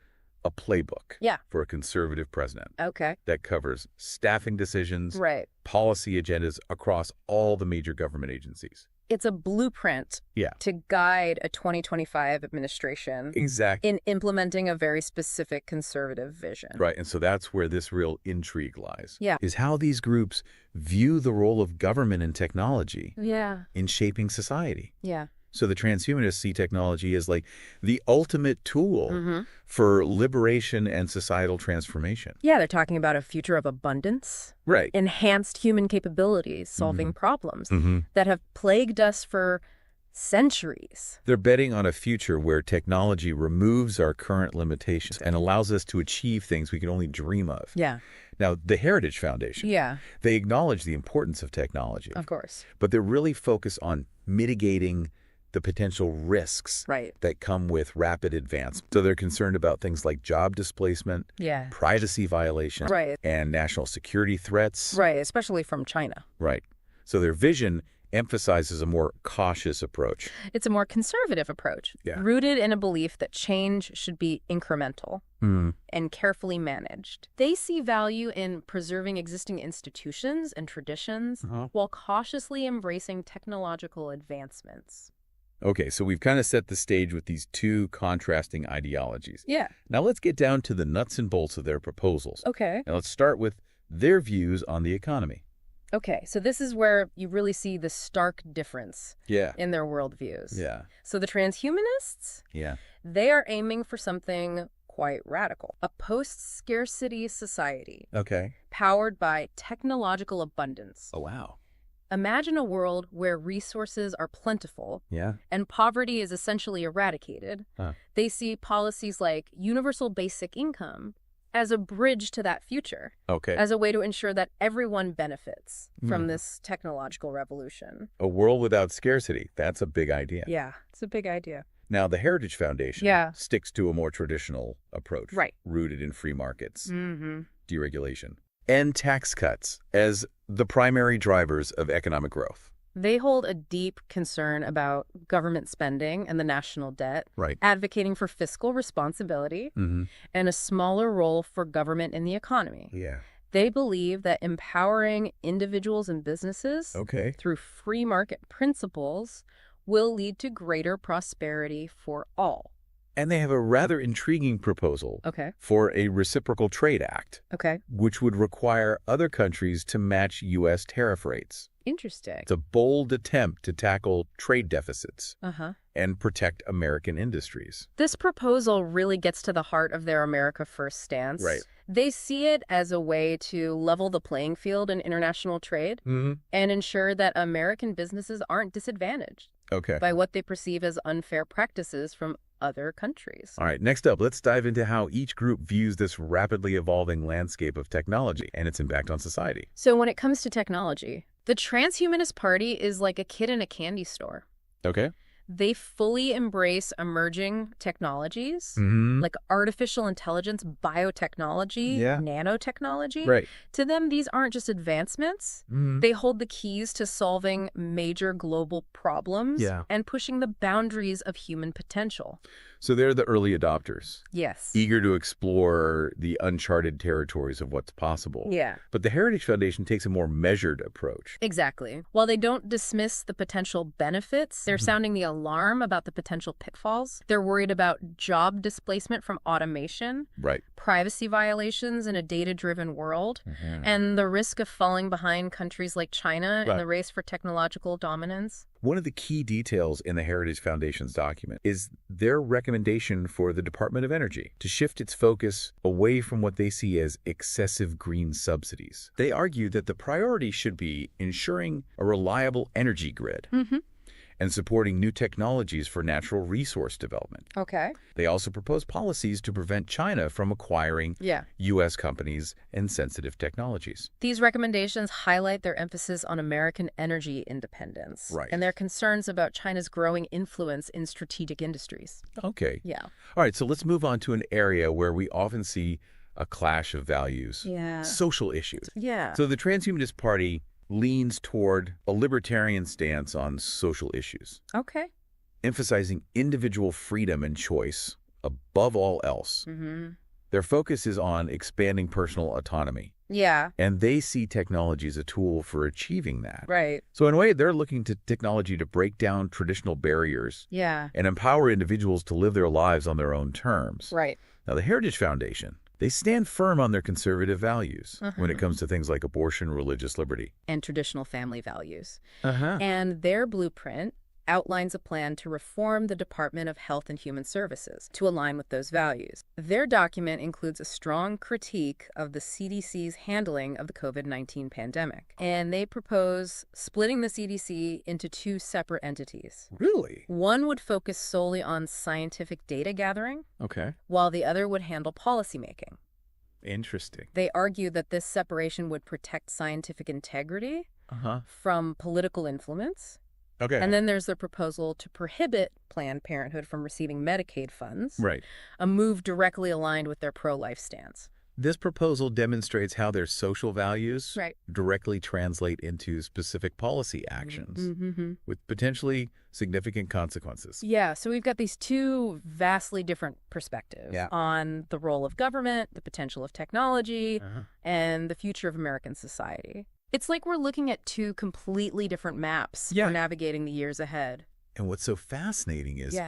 a playbook Yeah. for a conservative president Okay. that covers staffing decisions, Right. policy agendas across all the major government agencies. It's a blueprint Yeah. to guide a 2025 administration Exactly. in implementing a very specific conservative vision. Right, and so that's where this real intrigue lies. Yeah. Is how these groups view the role of government and technology Yeah. in shaping society. Yeah. So the transhumanists see technology as like the ultimate tool for liberation and societal transformation. Yeah, they're talking about a future of abundance, Right. enhanced human capabilities, solving problems Mm-hmm. that have plagued us for centuries. They're betting on a future where technology removes our current limitations and allows us to achieve things we can only dream of. Yeah. Now, the Heritage Foundation, Yeah, they acknowledge the importance of technology, of course. but they're really focused on mitigating the potential risks Right. that come with rapid advance. So they're concerned about things like job displacement, Yeah. privacy violations, Right. and national security threats. Right, especially from China. Right. So their vision emphasizes a more cautious approach. It's a more conservative approach, Yeah. rooted in a belief that change should be incremental and carefully managed. They see value in preserving existing institutions and traditions while cautiously embracing technological advancements. Okay, so we've kind of set the stage with these two contrasting ideologies. Yeah. Now let's get down to the nuts and bolts of their proposals. Okay. Now let's start with their views on the economy. Okay, so this is where you really see the stark difference Yeah. in their worldviews. Yeah. So the transhumanists, Yeah. they are aiming for something quite radical. A post-scarcity society Okay. powered by technological abundance. Oh, wow. Imagine a world where resources are plentiful Yeah. and poverty is essentially eradicated. Huh. They see policies like universal basic income as a bridge to that future, Okay. as a way to ensure that everyone benefits from this technological revolution. A world without scarcity. That's a big idea. Yeah, it's a big idea. Now, the Heritage Foundation Yeah. sticks to a more traditional approach, Right. rooted in free markets, Mm-hmm. deregulation, and tax cuts as the primary drivers of economic growth. They hold a deep concern about government spending and the national debt, Right. advocating for fiscal responsibility Mm-hmm. and a smaller role for government in the economy. Yeah. They believe that empowering individuals and businesses through free market principles will lead to greater prosperity for all. And they have a rather intriguing proposal for a reciprocal trade act, which would require other countries to match U.S. tariff rates. Interesting. It's a bold attempt to tackle trade deficits and protect American industries. This proposal really gets to the heart of their America First stance. Right. They see it as a way to level the playing field in international trade and ensure that American businesses aren't disadvantaged by what they perceive as unfair practices from other countries. All right, next up, let's dive into how each group views this rapidly evolving landscape of technology and its impact on society. So when it comes to technology, the Transhumanist Party is like a kid in a candy store. They fully embrace emerging technologies like artificial intelligence, biotechnology, nanotechnology. Right. To them, these aren't just advancements. They hold the keys to solving major global problems and pushing the boundaries of human potential. So they're the early adopters. Yes. Eager to explore the uncharted territories of what's possible. Yeah. But the Heritage Foundation takes a more measured approach. Exactly. While they don't dismiss the potential benefits, they're sounding the alarm about the potential pitfalls. They're worried about job displacement from automation, privacy violations in a data-driven world, and the risk of falling behind countries like China in the race for technological dominance. One of the key details in the Heritage Foundation's document is their recommendation for the Department of Energy to shift its focus away from what they see as excessive green subsidies. They argue that the priority should be ensuring a reliable energy grid and supporting new technologies for natural resource development. They also propose policies to prevent China from acquiring U.S. companies and sensitive technologies. These recommendations highlight their emphasis on American energy independence and their concerns about China's growing influence in strategic industries. All right, so let's move on to an area where we often see a clash of values. Social issues. So the Transhumanist Party leans toward a libertarian stance on social issues. Emphasizing individual freedom and choice above all else. Their focus is on expanding personal autonomy. And they see technology as a tool for achieving that. So in a way, they're looking to technology to break down traditional barriers and empower individuals to live their lives on their own terms. Now, the Heritage Foundation, they stand firm on their conservative values when it comes to things like abortion, religious liberty. And traditional family values. And their blueprint outlines a plan to reform the Department of Health and Human Services to align with those values. Their document includes a strong critique of the CDC's handling of the COVID-19 pandemic. And they propose splitting the CDC into two separate entities. Really? One would focus solely on scientific data gathering, while the other would handle policymaking. Interesting. They argue that this separation would protect scientific integrity from political influence. And then there's the proposal to prohibit Planned Parenthood from receiving Medicaid funds, a move directly aligned with their pro-life stance. This proposal demonstrates how their social values directly translate into specific policy actions with potentially significant consequences. So we've got these two vastly different perspectives on the role of government, the potential of technology, and the future of American society. It's like we're looking at two completely different maps for navigating the years ahead. And what's so fascinating is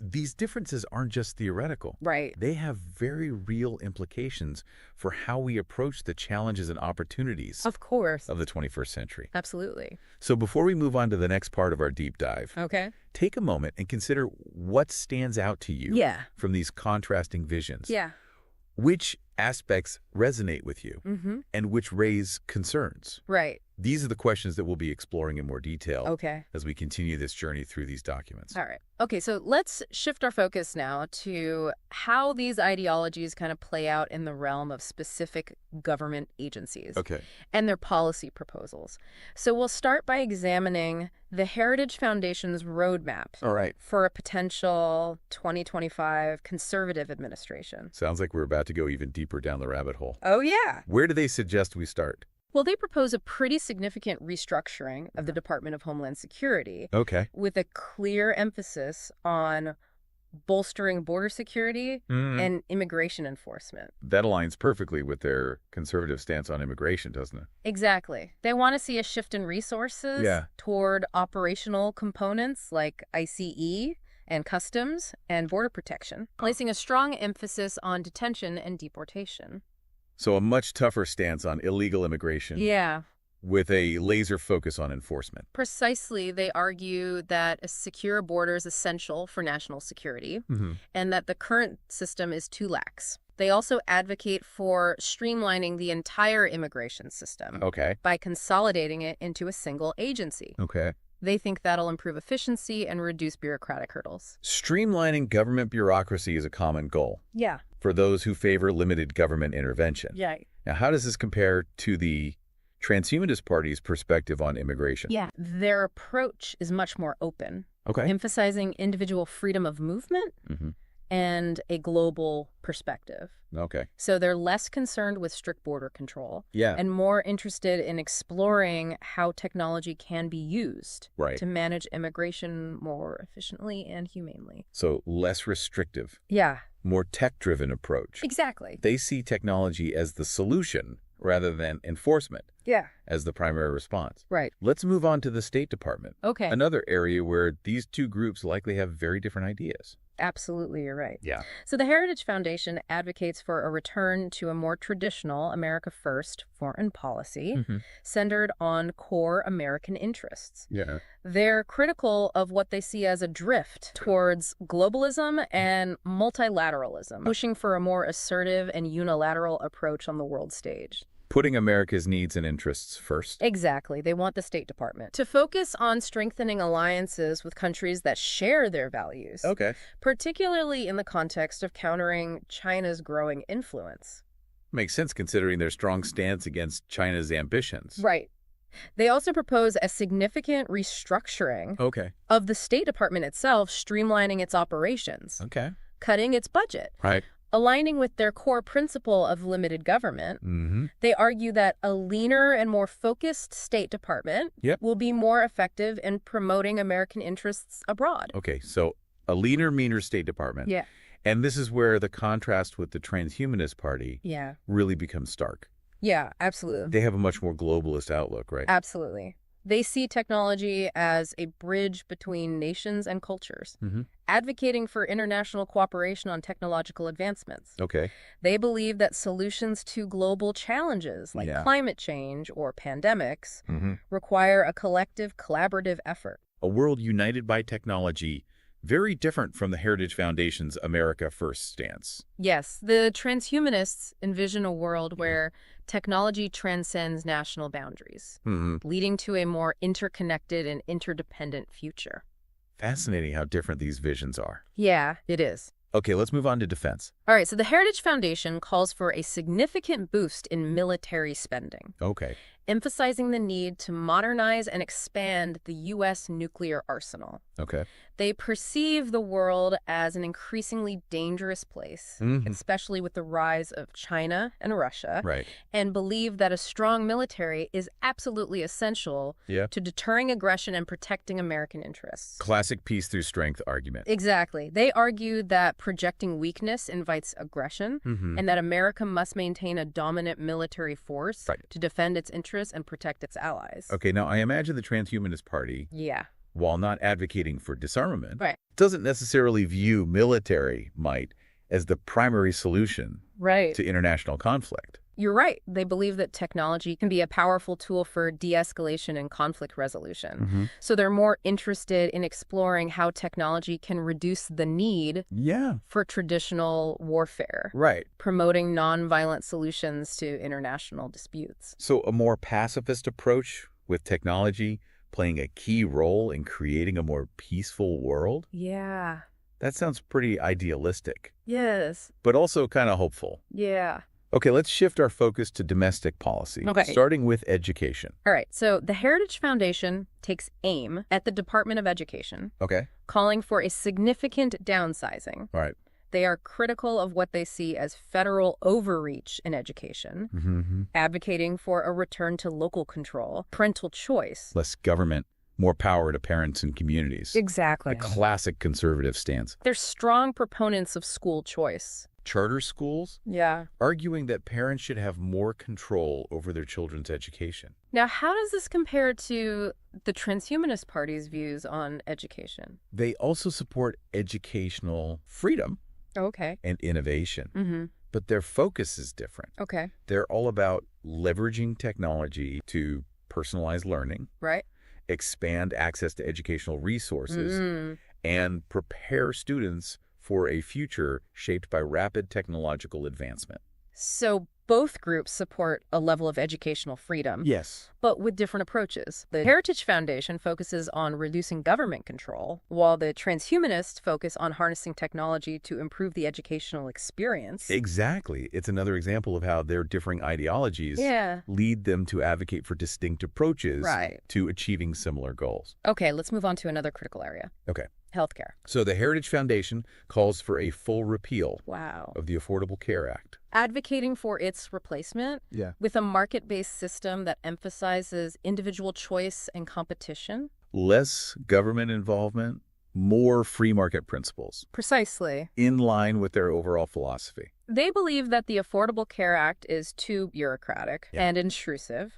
these differences aren't just theoretical. They have very real implications for how we approach the challenges and opportunities of the 21st century. Absolutely. So before we move on to the next part of our deep dive, take a moment and consider what stands out to you from these contrasting visions. Which aspects resonate with you and which raise concerns? These are the questions that we'll be exploring in more detail as we continue this journey through these documents. All right. Okay, so let's shift our focus now to how these ideologies kind of play out in the realm of specific government agencies and their policy proposals. So we'll start by examining the Heritage Foundation's roadmap for a potential 2025 conservative administration. Sounds like we're about to go even deeper down the rabbit hole. Where do they suggest we start? Well, they propose a pretty significant restructuring of the Department of Homeland Security with a clear emphasis on bolstering border security and immigration enforcement. That aligns perfectly with their conservative stance on immigration, doesn't it? Exactly. They want to see a shift in resources toward operational components like ICE and customs and border protection, placing a strong emphasis on detention and deportation. So a much tougher stance on illegal immigration. Yeah. With a laser focus on enforcement. Precisely, they argue that a secure border is essential for national security and that the current system is too lax. They also advocate for streamlining the entire immigration system by consolidating it into a single agency. They think that'll improve efficiency and reduce bureaucratic hurdles. Streamlining government bureaucracy is a common goal. Yeah. For those who favor limited government intervention. Yeah. Now, how does this compare to the Transhumanist Party's perspective on immigration? Yeah. Their approach is much more open, emphasizing individual freedom of movement and a global perspective. So they're less concerned with strict border control and more interested in exploring how technology can be used to manage immigration more efficiently and humanely. So less restrictive. Yeah. More tech-driven approach. Exactly. They see technology as the solution rather than enforcement as the primary response. Right. Let's move on to the State Department. Okay. Another area where these two groups likely have very different ideas. Absolutely, you're right. Yeah. So the Heritage Foundation advocates for a return to a more traditional America First foreign policy centered on core American interests. Yeah. They're critical of what they see as a drift towards globalism and multilateralism, pushing for a more assertive and unilateral approach on the world stage. Putting America's needs and interests first. Exactly. They want the State Department to focus on strengthening alliances with countries that share their values. Particularly in the context of countering China's growing influence. Makes sense considering their strong stance against China's ambitions. Right. They also propose a significant restructuring of the State Department itself, streamlining its operations, cutting its budget, aligning with their core principle of limited government. They argue that a leaner and more focused State Department will be more effective in promoting American interests abroad. So a leaner, meaner State Department. And this is where the contrast with the Transhumanist Party really becomes stark. Yeah, absolutely. They have a much more globalist outlook, right? Absolutely. They see technology as a bridge between nations and cultures, advocating for international cooperation on technological advancements. They believe that solutions to global challenges like climate change or pandemics require a collective, collaborative effort. A world united by technology, very different from the Heritage Foundation's America First stance. Yes, the transhumanists envision a world where technology transcends national boundaries, leading to a more interconnected and interdependent future. Fascinating how different these visions are. Yeah, it is. Okay, let's move on to defense. All right, so the Heritage Foundation calls for a significant boost in military spending. Emphasizing the need to modernize and expand the U.S. nuclear arsenal. They perceive the world as an increasingly dangerous place, especially with the rise of China and Russia, and believe that a strong military is absolutely essential to deterring aggression and protecting American interests. Classic peace through strength argument. Exactly. They argue that projecting weakness invites aggression, and that America must maintain a dominant military force to defend its interests and protect its allies. Now I imagine the Transhumanist Party, while not advocating for disarmament, doesn't necessarily view military might as the primary solution to international conflict. You're right. They believe that technology can be a powerful tool for de-escalation and conflict resolution. So they're more interested in exploring how technology can reduce the need for traditional warfare, promoting nonviolent solutions to international disputes. So a more pacifist approach with technology playing a key role in creating a more peaceful world? Yeah. That sounds pretty idealistic. Yes. But also kind of hopeful. Yeah. Okay, let's shift our focus to domestic policy, starting with education. All right, so the Heritage Foundation takes aim at the Department of Education, calling for a significant downsizing. They are critical of what they see as federal overreach in education, advocating for a return to local control, parental choice. Less government, more power to parents and communities. Exactly. A classic conservative stance. They're strong proponents of school choice. Charter schools? Yeah. Arguing that parents should have more control over their children's education. Now, how does this compare to the Transhumanist Party's views on education? They also support educational freedom and innovation. But their focus is different. Okay. They're all about leveraging technology to personalize learning, expand access to educational resources, and prepare students for a future shaped by rapid technological advancement. So both groups support a level of educational freedom. Yes. But with different approaches. The Heritage Foundation focuses on reducing government control, while the transhumanists focus on harnessing technology to improve the educational experience. Exactly. It's another example of how their differing ideologies lead them to advocate for distinct approaches to achieving similar goals. Okay, let's move on to another critical area. Okay. Healthcare. So the Heritage Foundation calls for a full repeal of the Affordable Care Act. Advocating for its replacement with a market-based system that emphasizes individual choice and competition. Less government involvement, more free market principles. Precisely. In line with their overall philosophy. They believe that the Affordable Care Act is too bureaucratic and intrusive,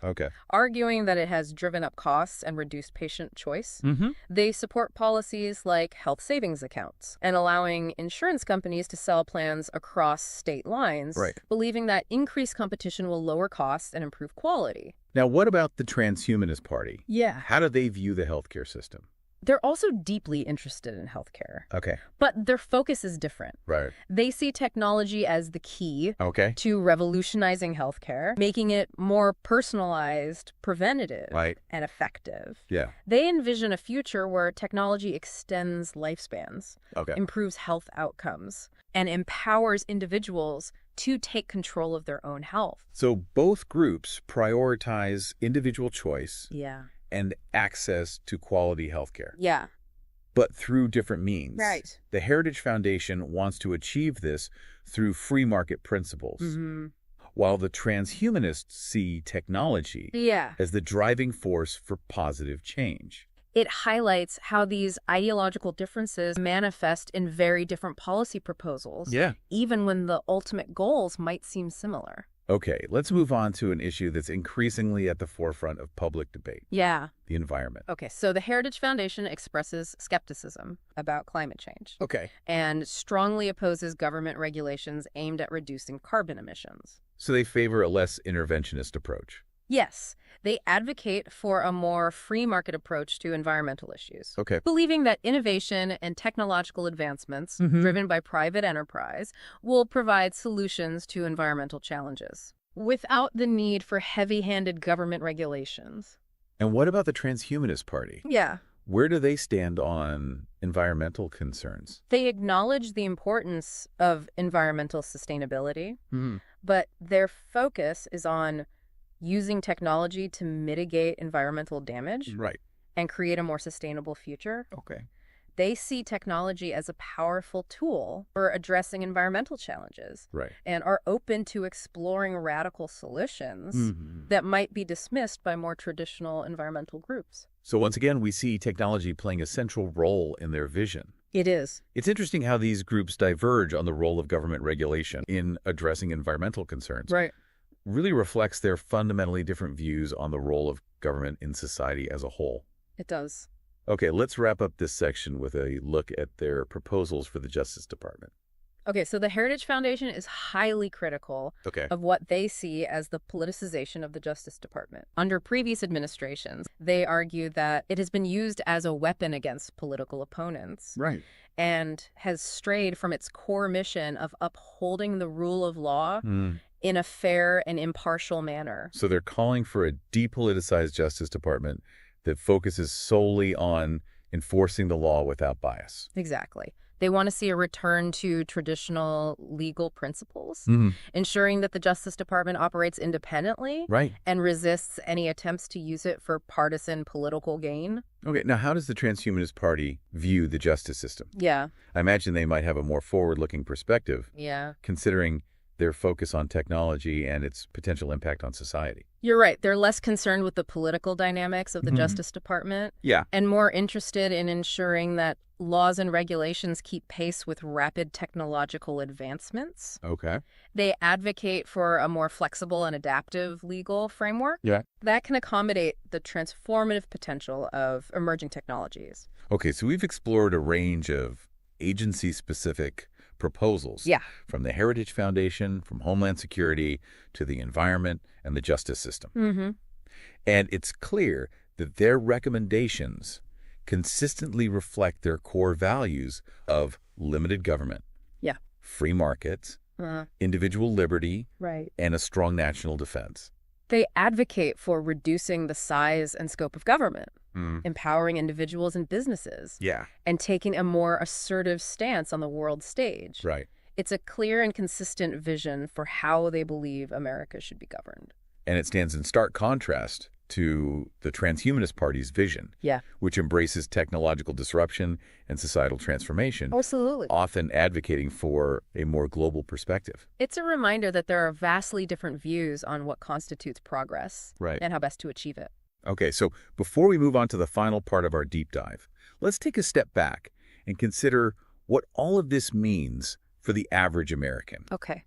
arguing that it has driven up costs and reduced patient choice. They support policies like health savings accounts and allowing insurance companies to sell plans across state lines, believing that increased competition will lower costs and improve quality. Now, what about the Transhumanist Party? Yeah. How do they view the healthcare system? They're also deeply interested in healthcare. Okay. But their focus is different. Right. They see technology as the key to revolutionizing healthcare, making it more personalized, preventative, and effective. Yeah. They envision a future where technology extends lifespans, improves health outcomes, and empowers individuals to take control of their own health. So both groups prioritize individual choice. Yeah. And access to quality healthcare. Yeah. But through different means. Right. The Heritage Foundation wants to achieve this through free market principles, while the transhumanists see technology as the driving force for positive change. It highlights how these ideological differences manifest in very different policy proposals, even when the ultimate goals might seem similar. Okay, let's move on to an issue that's increasingly at the forefront of public debate. Yeah. The environment. Okay, so the Heritage Foundation expresses skepticism about climate change. Okay. And strongly opposes government regulations aimed at reducing carbon emissions. So they favor a less interventionist approach. Yes, they advocate for a more free market approach to environmental issues. Okay. Believing that innovation and technological advancements driven by private enterprise will provide solutions to environmental challenges without the need for heavy-handed government regulations. And what about the Transhumanist Party? Yeah. Where do they stand on environmental concerns? They acknowledge the importance of environmental sustainability, but their focus is on using technology to mitigate environmental damage and create a more sustainable future. Okay. They see technology as a powerful tool for addressing environmental challenges and are open to exploring radical solutions that might be dismissed by more traditional environmental groups. So once again, we see technology playing a central role in their vision. It is. It's interesting how these groups diverge on the role of government regulation in addressing environmental concerns. Really reflects their fundamentally different views on the role of government in society as a whole. It does. Okay, let's wrap up this section with a look at their proposals for the Justice Department. Okay, so the Heritage Foundation is highly critical of what they see as the politicization of the Justice Department. Under previous administrations, they argue that it has been used as a weapon against political opponents. And has strayed from its core mission of upholding the rule of law in a fair and impartial manner. So they're calling for a depoliticized Justice Department that focuses solely on enforcing the law without bias. Exactly. They want to see a return to traditional legal principles, ensuring that the Justice Department operates independently and resists any attempts to use it for partisan political gain. Okay, now how does the Transhumanist Party view the justice system? Yeah. I imagine they might have a more forward-looking perspective. Yeah. Considering their focus on technology and its potential impact on society. You're right. They're less concerned with the political dynamics of the Justice Department. Yeah. And more interested in ensuring that laws and regulations keep pace with rapid technological advancements. Okay. They advocate for a more flexible and adaptive legal framework that can accommodate the transformative potential of emerging technologies. Okay, so we've explored a range of agency-specific proposals. Yeah. From the Heritage Foundation, from Homeland Security, to the environment and the justice system. And it's clear that their recommendations consistently reflect their core values of limited government, free markets, individual liberty, and a strong national defense. They advocate for reducing the size and scope of government, empowering individuals and businesses, and taking a more assertive stance on the world stage. Right. It's a clear and consistent vision for how they believe America should be governed. And it stands in stark contrast to the Transhumanist Party's vision, which embraces technological disruption and societal transformation, Absolutely. often advocating for a more global perspective. It's a reminder that there are vastly different views on what constitutes progress and how best to achieve it. Okay, so before we move on to the final part of our deep dive, let's take a step back and consider what all of this means for the average American. Okay.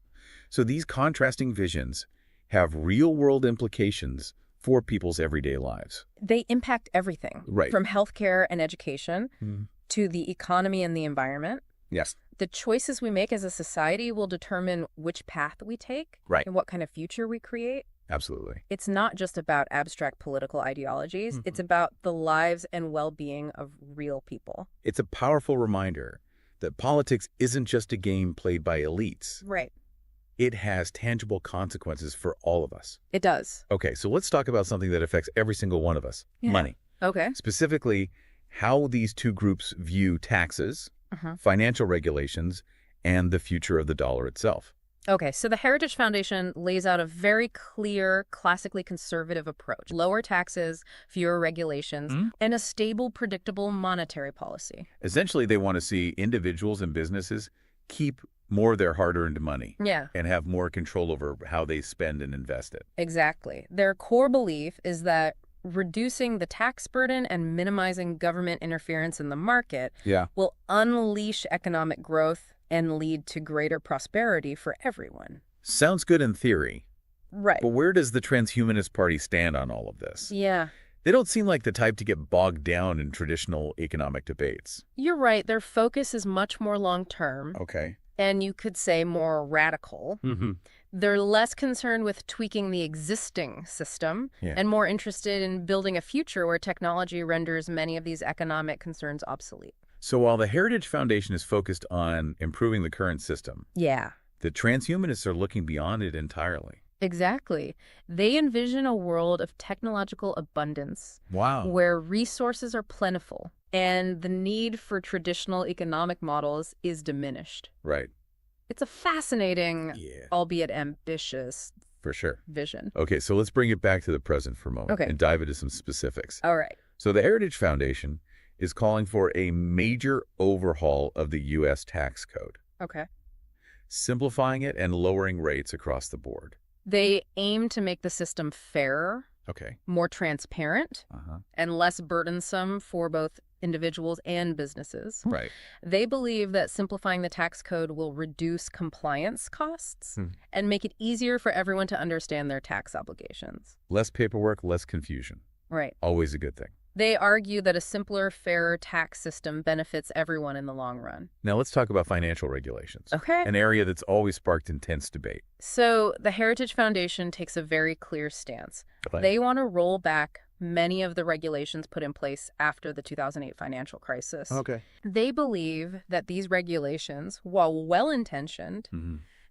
So these contrasting visions have real-world implications for people's everyday lives. They impact everything, from healthcare and education to the economy and the environment. Yes. The choices we make as a society will determine which path we take and what kind of future we create. Absolutely. It's not just about abstract political ideologies. It's about the lives and well-being of real people. It's a powerful reminder that politics isn't just a game played by elites. Right. It has tangible consequences for all of us. It does. Okay, so let's talk about something that affects every single one of us, money. Okay. Specifically, how these two groups view taxes, financial regulations, and the future of the dollar itself. Okay, so the Heritage Foundation lays out a very clear, classically conservative approach. Lower taxes, fewer regulations, and a stable, predictable monetary policy. Essentially, they want to see individuals and businesses keep more of their hard-earned money and have more control over how they spend and invest it. Exactly. Their core belief is that reducing the tax burden and minimizing government interference in the market will unleash economic growth and lead to greater prosperity for everyone. Sounds good in theory. Right. But where does the Transhumanist Party stand on all of this? Yeah. They don't seem like the type to get bogged down in traditional economic debates. You're right. Their focus is much more long-term. Okay. And you could say more radical. They're less concerned with tweaking the existing system and more interested in building a future where technology renders many of these economic concerns obsolete. So while the Heritage Foundation is focused on improving the current system, the transhumanists are looking beyond it entirely. Exactly. They envision a world of technological abundance where resources are plentiful and the need for traditional economic models is diminished. Right. It's a fascinating, albeit ambitious, vision. Okay, so let's bring it back to the present for a moment and dive into some specifics. All right. So the Heritage Foundation is calling for a major overhaul of the U.S. tax code. Okay. Simplifying it and lowering rates across the board. They aim to make the system fairer, more transparent, and less burdensome for both individuals and businesses. Right. They believe that simplifying the tax code will reduce compliance costs and make it easier for everyone to understand their tax obligations. Less paperwork, less confusion. Right. Always a good thing. They argue that a simpler, fairer tax system benefits everyone in the long run. Now let's talk about financial regulations. Okay. An area that's always sparked intense debate. So the Heritage Foundation takes a very clear stance. They want to roll back many of the regulations put in place after the 2008 financial crisis. Okay. They believe that these regulations, while well-intentioned,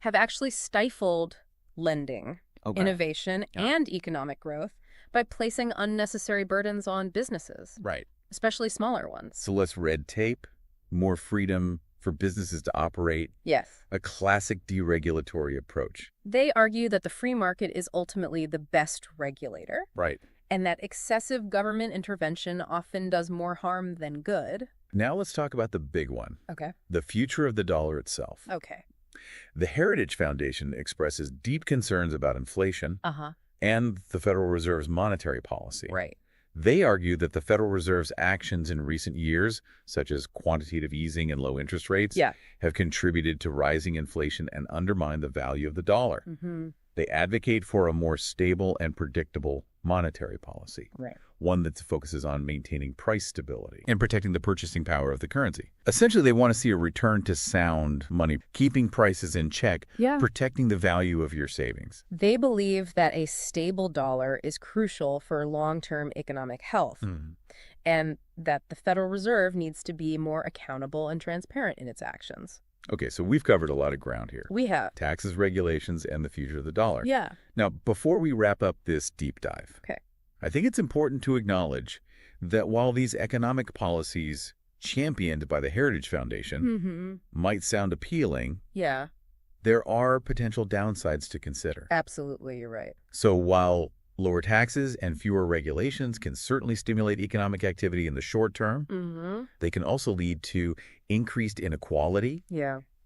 have actually stifled lending, innovation, and economic growth by placing unnecessary burdens on businesses. Right. Especially smaller ones. So less red tape, more freedom for businesses to operate. Yes. A classic deregulatory approach. They argue that the free market is ultimately the best regulator. Right. And that excessive government intervention often does more harm than good. Now let's talk about the big one. Okay. The future of the dollar itself. Okay. The Heritage Foundation expresses deep concerns about inflation and the Federal Reserve's monetary policy. Right. They argue that the Federal Reserve's actions in recent years, such as quantitative easing and low interest rates, have contributed to rising inflation and undermine the value of the dollar. They advocate for a more stable and predictable monetary policy, one that focuses on maintaining price stability and protecting the purchasing power of the currency. Essentially, they want to see a return to sound money, keeping prices in check, protecting the value of your savings. They believe that a stable dollar is crucial for long-term economic health, and that the Federal Reserve needs to be more accountable and transparent in its actions. Okay, so we've covered a lot of ground here. We have. Taxes, regulations, and the future of the dollar. Yeah. Now, before we wrap up this deep dive, I think it's important to acknowledge that while these economic policies championed by the Heritage Foundation might sound appealing, there are potential downsides to consider. Absolutely, you're right. So while lower taxes and fewer regulations can certainly stimulate economic activity in the short term, they can also lead to increased inequality,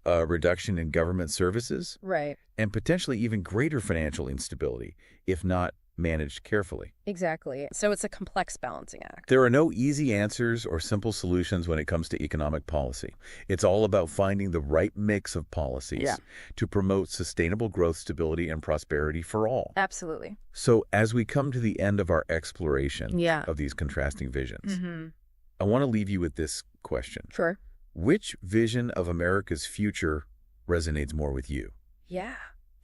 a reduction in government services, and potentially even greater financial instability, if not managed carefully. Exactly. So it's a complex balancing act. There are no easy answers or simple solutions when it comes to economic policy. It's all about finding the right mix of policies to promote sustainable growth, stability, and prosperity for all. Absolutely. So as we come to the end of our exploration of these contrasting visions, I want to leave you with this question. Sure. Which vision of America's future resonates more with you?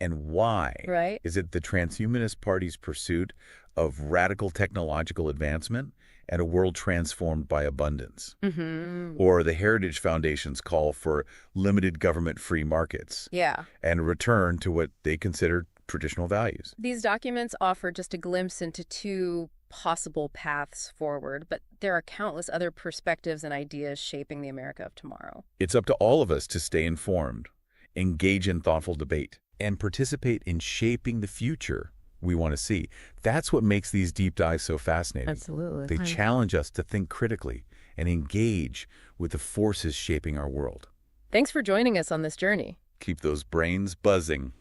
And why? Is it the Transhumanist Party's pursuit of radical technological advancement and a world transformed by abundance? Or the Heritage Foundation's call for limited government-free markets and a return to what they consider traditional values? These documents offer just a glimpse into two possible paths forward, but there are countless other perspectives and ideas shaping the America of tomorrow. It's up to all of us to stay informed, engage in thoughtful debate, and participate in shaping the future we want to see. That's what makes these deep dives so fascinating. Absolutely. They challenge us to think critically and engage with the forces shaping our world. Thanks for joining us on this journey. Keep those brains buzzing.